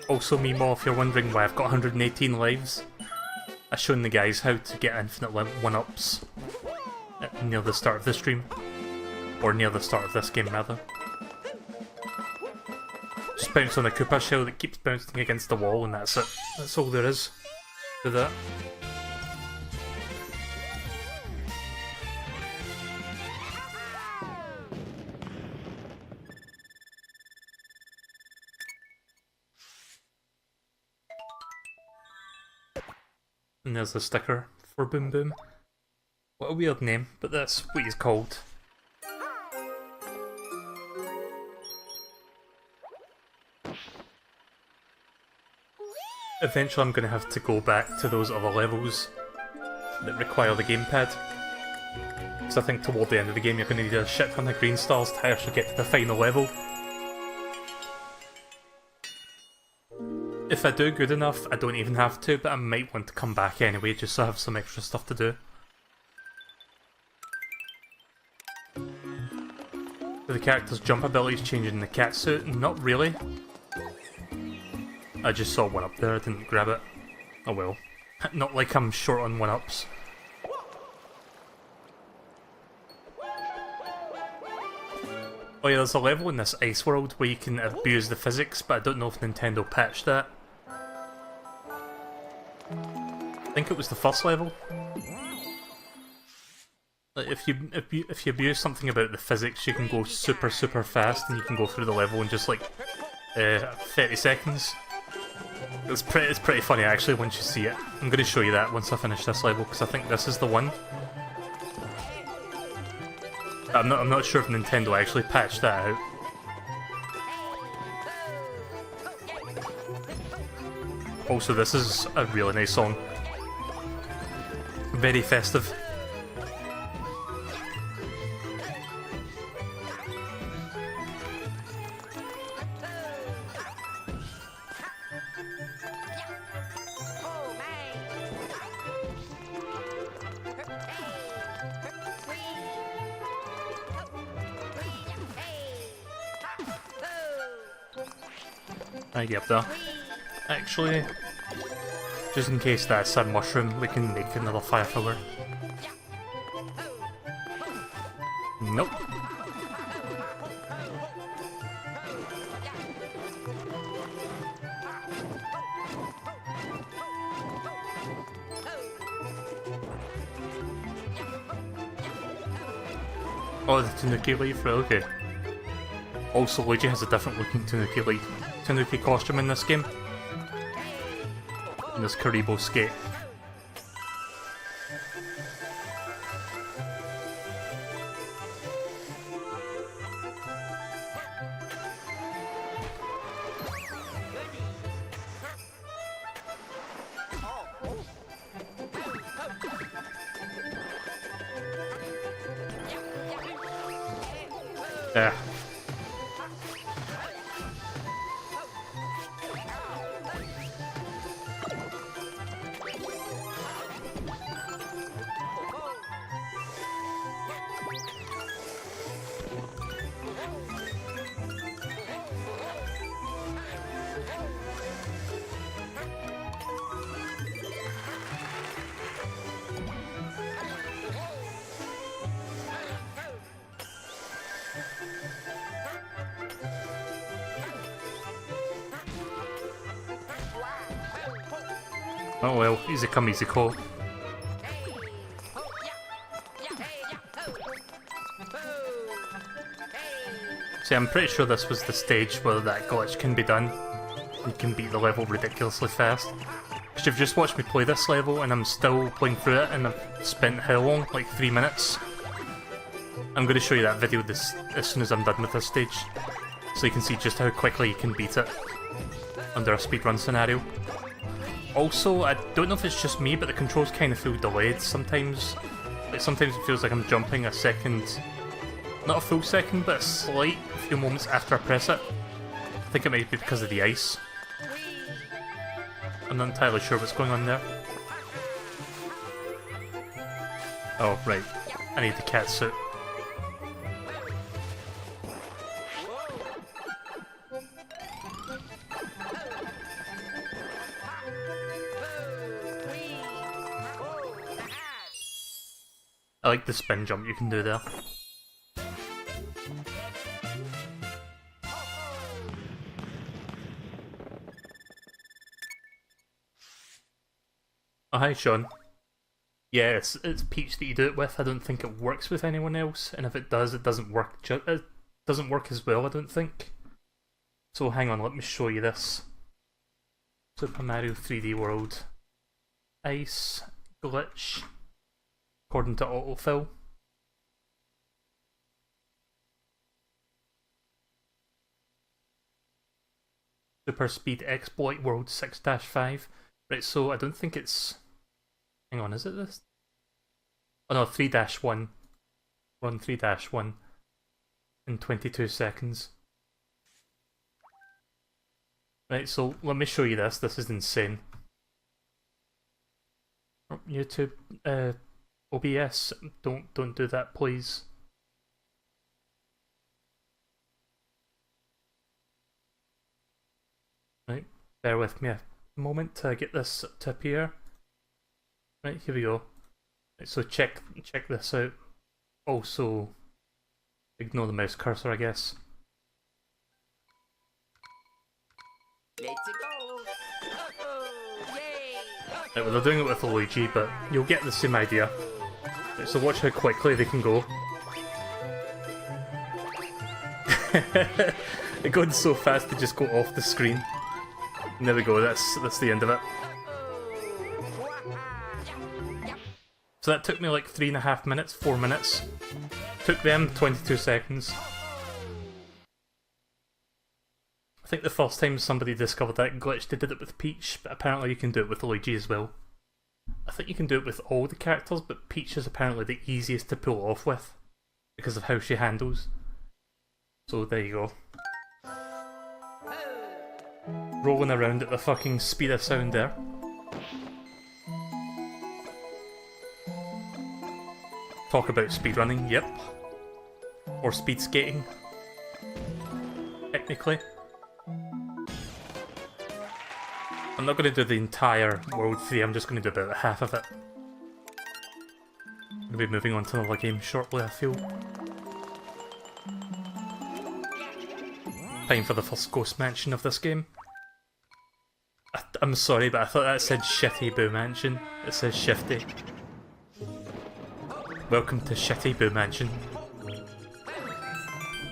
Also, Meemaw, if you're wondering why I've got 118 lives, I've shown the guys how to get infinite 1-ups near the start of the stream. Or near the start of this game, rather. Just bounce on a Koopa shell that keeps bouncing against the wall, and that's it. That's all there is to that. And there's the sticker for Boom Boom. What a weird name, but that's what he's called. Eventually I'm going to have to go back to those other levels that require the gamepad. Because I think toward the end of the game you're going to need a shit ton of green stars to actually get to the final level. If I do good enough, I don't even have to, but I might want to come back anyway, just so I have some extra stuff to do. Do the character's jump abilities change in the cat suit? Not really. I just saw one up there, I didn't grab it. Oh well. Not like I'm short on 1-ups. Oh yeah, there's a level in this ice world where you can abuse the physics, but I don't know if Nintendo patched that. I think it was the first level. Like if you abuse something about the physics, you can go super fast, and you can go through the level in just like 30 seconds. It's pretty funny actually once you see it. I'm going to show you that once I finish this level, because I think this is the one. I'm not sure if Nintendo actually patched that out. Also, this is a really nice song. Very festive. I get that. Actually, just in case that's a mushroom, we can make another fire filler. Nope. Oh, the Tanuki leaf, right, okay. Also, Luigi has a different looking Tanuki costume in this game. In this Karibo skate. There. Oh well, easy come, easy go. See, I'm pretty sure this was the stage where that glitch can be done. You can beat the level ridiculously fast. Because you've just watched me play this level and I'm still playing through it and I've spent how long? Like 3 minutes? I'm going to show you that video as soon as I'm done with this stage. So you can see just how quickly you can beat it under a speedrun scenario. Also, I don't know if it's just me, but the controls kind of feel delayed sometimes. Like, sometimes it feels like I'm jumping a second, not a full second, but a slight few moments after I press it. I think it might be because of the ice. I'm not entirely sure what's going on there. Oh, right. I need the cat suit. I like the spin jump you can do there. Oh, hi Sean. Yeah, it's Peach that you do it with. I don't think it works with anyone else, and if it does, it doesn't work. It doesn't work as well, I don't think. So hang on, let me show you this. Super Mario 3D World. Ice glitch. According to autofill. Super Speed Exploit World 6-5. Right, so I don't think it's... Hang on, is it this? Oh no, 3-1. Run 3-1 in 22 seconds. Right, so let me show you this. This is insane. Oh, YouTube, OBS, don't do that, please. Right, bear with me a moment to get this to appear. Right, here we go. Right, so check this out. Also, ignore the mouse cursor, I guess. Let's go! Yay! Right, well, they're doing it with Luigi, but you'll get the same idea. Right, so watch how quickly they can go. They're going so fast they just go off the screen. And there we go, that's the end of it. So that took me like 3.5 minutes, 4 minutes. Took them 22 seconds. I think the first time somebody discovered that glitch, they did it with Peach, but apparently you can do it with Luigi as well. I think you can do it with all the characters, but Peach is apparently the easiest to pull off with, because of how she handles. So there you go. Rolling around at the fucking speed of sound there. Talk about speedrunning, yep. Or speed skating. Technically. I'm not going to do the entire World 3, I'm just going to do about half of it. We'll be moving on to another game shortly, I feel. Time for the first Ghost Mansion of this game. I'm sorry, but I thought that said Shitty Boo Mansion. It says Shifty. Welcome to Shitty Boo Mansion.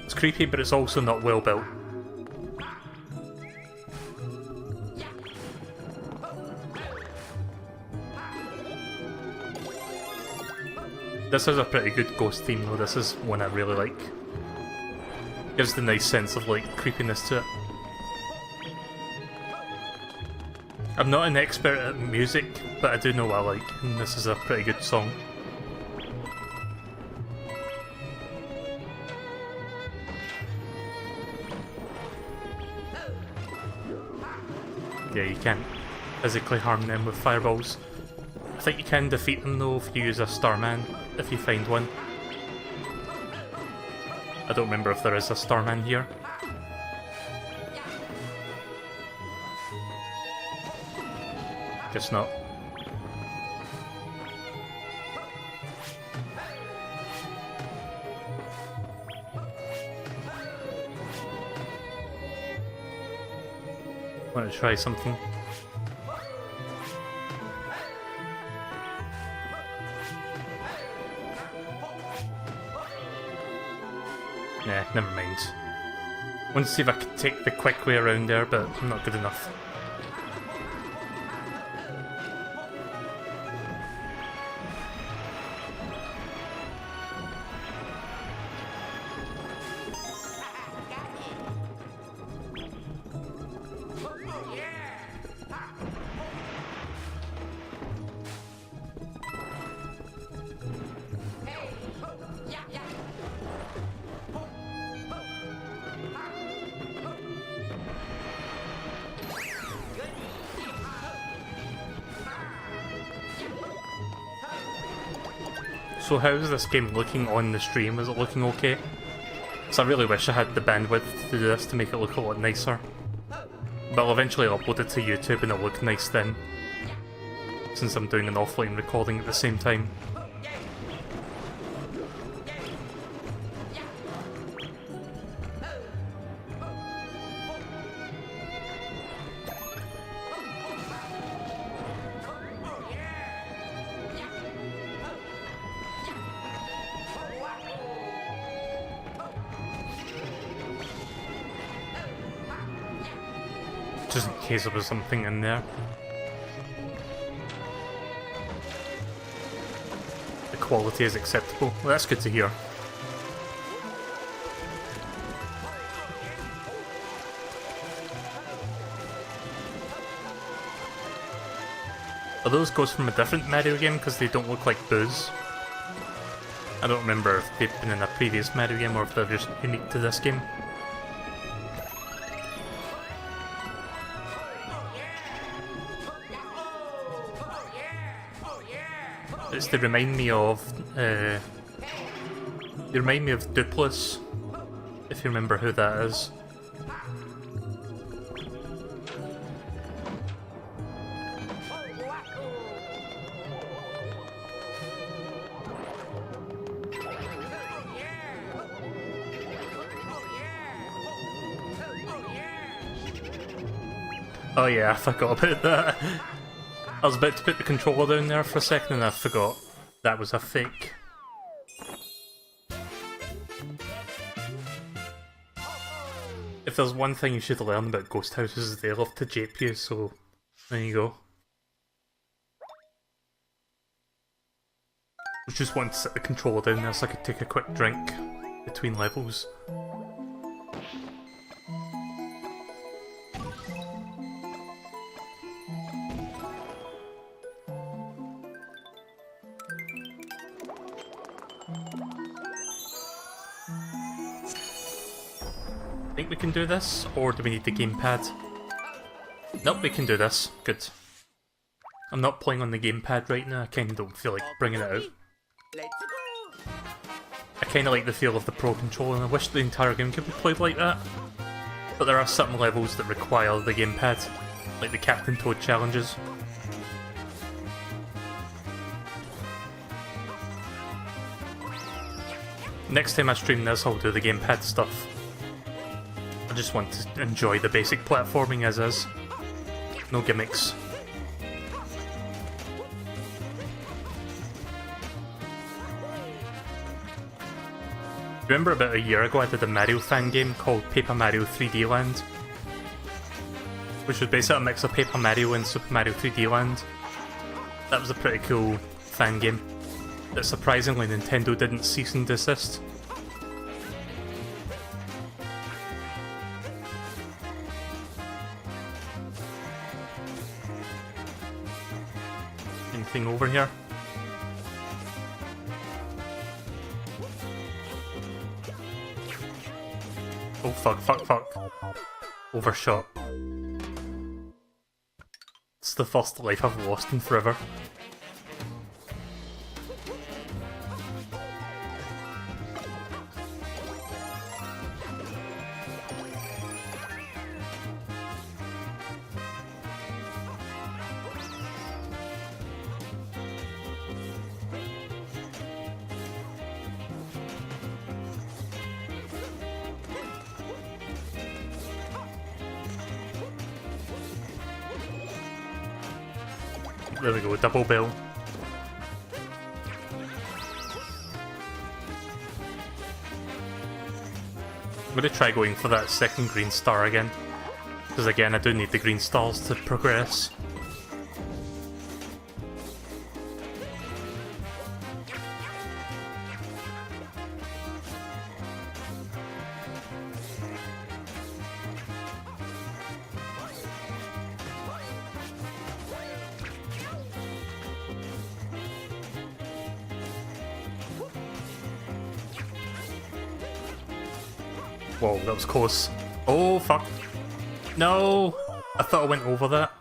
It's creepy, but it's also not well built. This is a pretty good ghost theme though, this is one I really like. Gives the nice sense of like creepiness to it. I'm not an expert at music, but I do know what I like, and this is a pretty good song. Yeah, you can't physically harm them with fireballs. I think you can defeat them though if you use a Starman, if you find one. I don't remember if there is a Starman here. Guess not. Want to try something? Nah, never mind. Want to see if I could take the quick way around there, but I'm not good enough. So how's this game looking on the stream? Is it looking okay? So I really wish I had the bandwidth to do this to make it look a lot nicer. But I'll eventually upload it to YouTube and it'll look nice then. Since I'm doing an offline recording at the same time. Just in case there was something in there. The quality is acceptable. Well, that's good to hear. Are those ghosts from a different Mario game because they don't look like Boos? I don't remember if they've been in a previous Mario game or if they're just unique to this game. It's they remind me of Dupless, if you remember who that is. Oh yeah, I forgot about that. I was about to put the controller down there for a second and I forgot that was a fake. If there's one thing you should learn about ghost houses, they love to jape you, so there you go. I just wanted to set the controller down there so I could take a quick drink between levels. Think we can do this, or do we need the gamepad? Nope, we can do this. Good. I'm not playing on the gamepad right now, I kinda don't feel like bringing it out. I kinda like the feel of the Pro Controller and I wish the entire game could be played like that. But there are certain levels that require the gamepad, like the Captain Toad challenges. Next time I stream this, I'll do the gamepad stuff. I just want to enjoy the basic platforming as is. No gimmicks. Remember about a year ago I did a Mario fan game called Paper Mario 3D Land? Which was basically a mix of Paper Mario and Super Mario 3D Land. That was a pretty cool fan game that surprisingly Nintendo didn't cease and desist. Anything over here? Oh fuck, fuck, fuck. Overshot. It's the first life I've lost in forever. There we go, double bill. I'm gonna try going for that second green star again. Because again, I do need the green stars to progress. Whoa, that was close. Oh, fuck. No! I thought I went over that.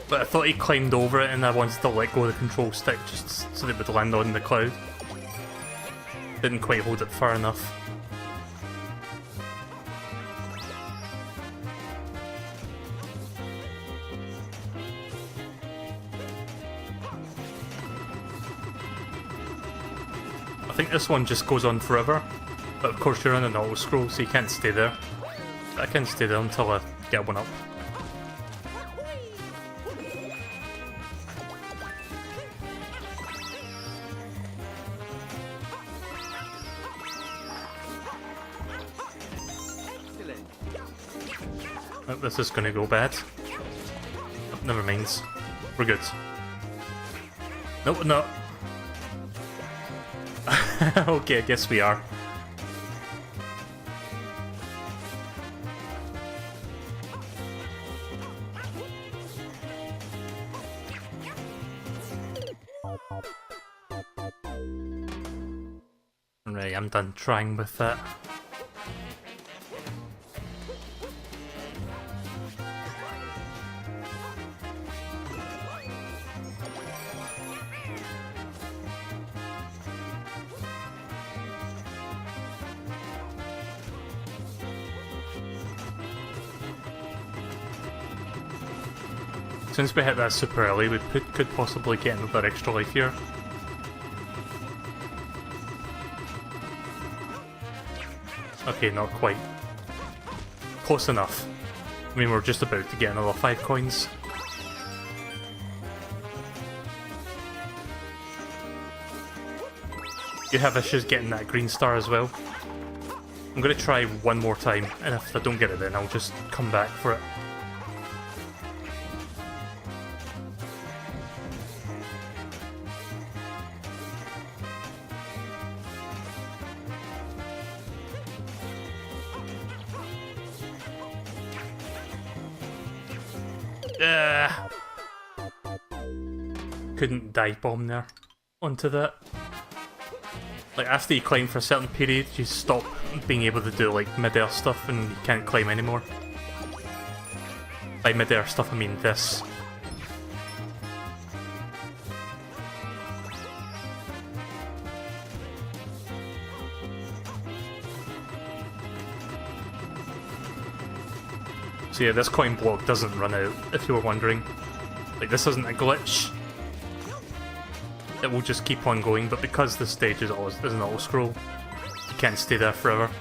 But I thought he climbed over it and I wanted to let go of the control stick just so that it would land on the cloud. Didn't quite hold it far enough. I think this one just goes on forever, but of course you're on an auto scroll so you can't stay there. But I can stay there until I get one up. Oh, this is gonna go bad. Oh, never mind. We're good. No, no. Okay, I guess we are. Right, I'm done trying with that. Since we hit that super early, we could possibly get another extra life here. Okay, not quite. Close enough. I mean, we're just about to get another 5 coins. You have issues getting that green star as well. I'm gonna try one more time, and if I don't get it then I'll just come back for it. Couldn't dive bomb there onto that. Like, after you climb for a certain period, you stop being able to do like mid-air stuff and you can't climb anymore. By mid-air stuff I mean this. So yeah, this coin block doesn't run out, if you were wondering. Like, this isn't a glitch. It will just keep on going, but because the stage is an auto-scroll, you can't stay there forever.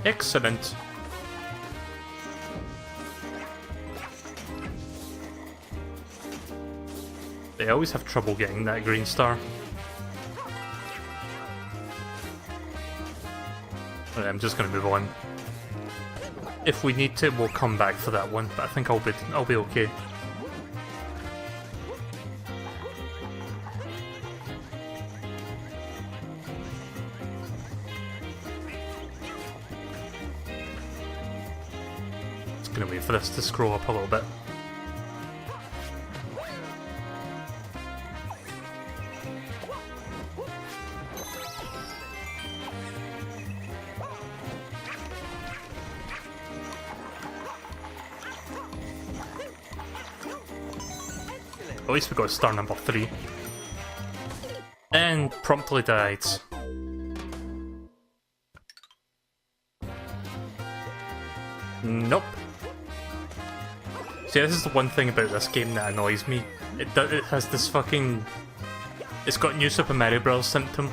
Excellent. They always have trouble getting that green star. Right, I'm just gonna move on. If we need to, we'll come back for that one, but I think I'll be okay. Just gonna wait for this to scroll up a little bit. At least we got star number 3. And promptly died. Nope. See, this is the one thing about this game that annoys me. It has this fucking... It's got New Super Mario Bros. Symptom,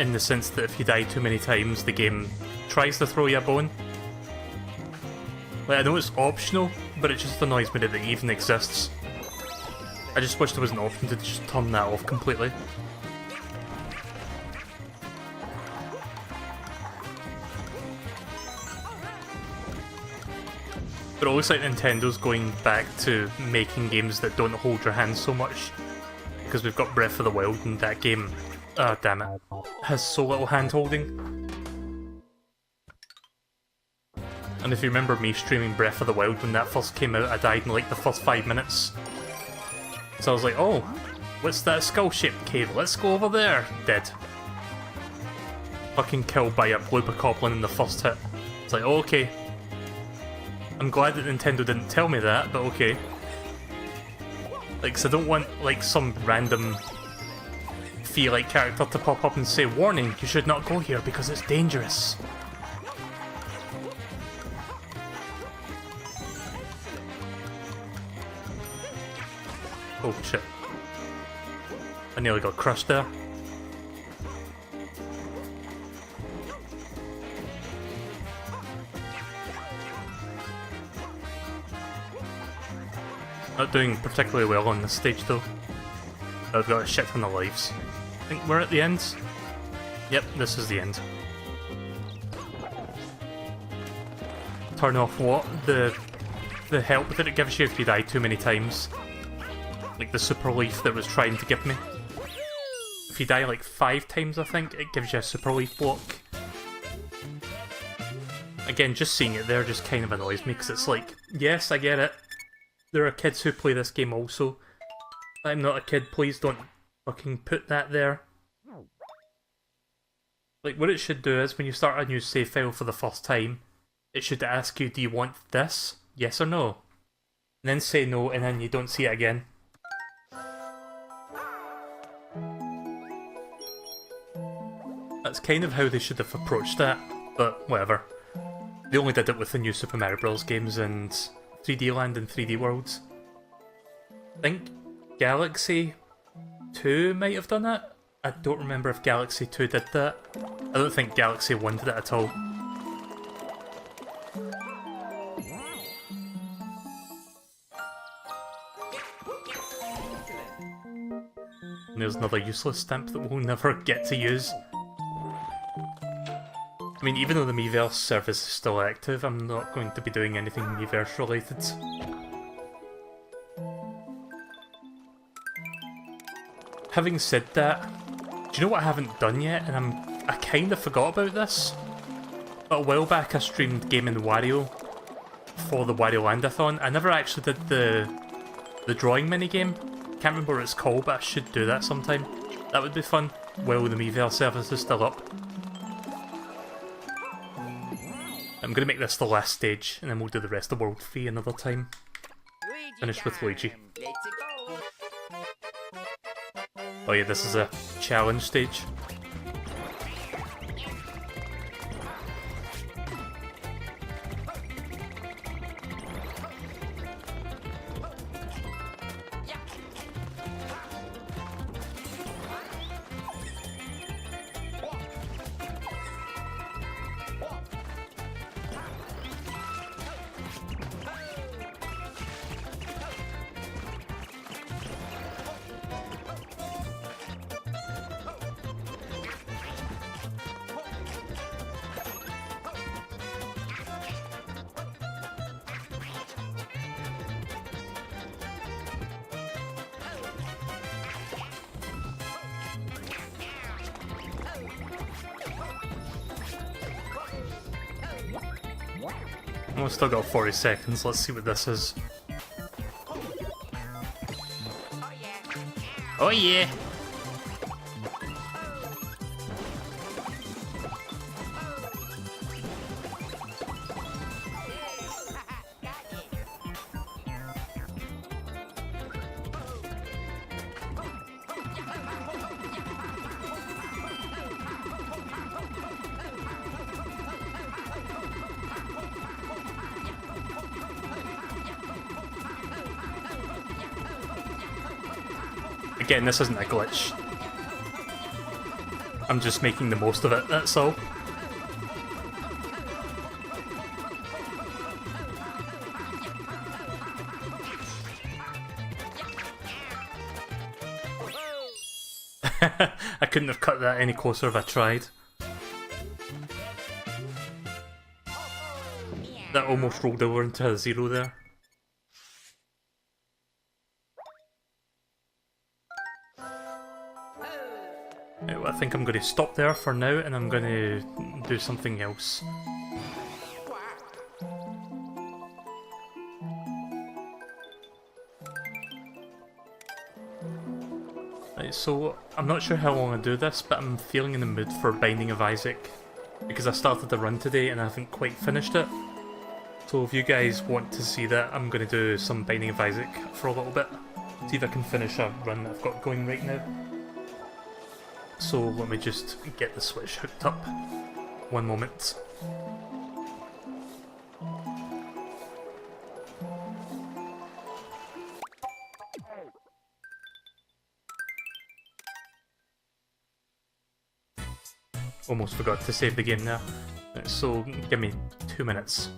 in the sense that if you die too many times, the game tries to throw you a bone. Like, I know it's optional, but it just annoys me that it even exists. I just wish there was an option to just turn that off completely. But it looks like Nintendo's going back to making games that don't hold your hand so much. Because we've got Breath of the Wild and that game, damn it, has so little hand holding. And if you remember me streaming Breath of the Wild when that first came out, I died in like the first 5 minutes. So I was like, oh, what's that skull-shaped cave? Let's go over there. Dead. Fucking killed by a blooper goblin in the first hit. It's like, oh, okay. I'm glad that Nintendo didn't tell me that, but okay. Like, 'cause I don't want, like, some random Fee-like character to pop up and say, warning, you should not go here because it's dangerous. Oh shit. I nearly got crushed there. Not doing particularly well on this stage though. I've got a shit ton of lives. I think we're at the end. Yep, this is the end. Turn off what? The help that it gives you if you die too many times. Like the super leaf that was trying to give me. If you die like 5 times, I think, it gives you a super leaf block. Again, just seeing it there just kind of annoys me, because it's like, yes, I get it. There are kids who play this game also. I'm not a kid, please don't fucking put that there. Like, what it should do is, when you start a new save file for the first time, it should ask you, do you want this? Yes or no? And then say no, and then you don't see it again. That's kind of how they should have approached that, but whatever. They only did it with the new Super Mario Bros. Games and 3D Land and 3D Worlds. I think Galaxy 2 might have done it? I don't remember if Galaxy 2 did that. I don't think Galaxy 1 did it at all. And there's another useless stamp that we'll never get to use. I mean, even though the Miiverse service is still active, I'm not going to be doing anything Miiverse related. Having said that, do you know what I haven't done yet? And I kind of forgot about this. But a while back I streamed Gaming Wario for the Wario Landathon. I never actually did the drawing minigame. Can't remember what it's called, but I should do that sometime. That would be fun, while the Miiverse service is still up. I'm going to make this the last stage, and then we'll do the rest of World 3 another time. Finish with Luigi. Oh yeah, this is a challenge stage. We've still got 40 seconds, let's see what this is. Oh yeah! Again, this isn't a glitch. I'm just making the most of it, that's all. I couldn't have cut that any closer if I tried. That almost rolled over into a 0 there. I think I'm going to stop there for now and I'm going to do something else. Right, so I'm not sure how long I do this, but I'm feeling in the mood for Binding of Isaac because I started the run today and I haven't quite finished it. So if you guys want to see that, I'm going to do some Binding of Isaac for a little bit. See if I can finish a run that I've got going right now. So let me just get the Switch hooked up. One moment. Almost forgot to save the game now. So give me 2 minutes.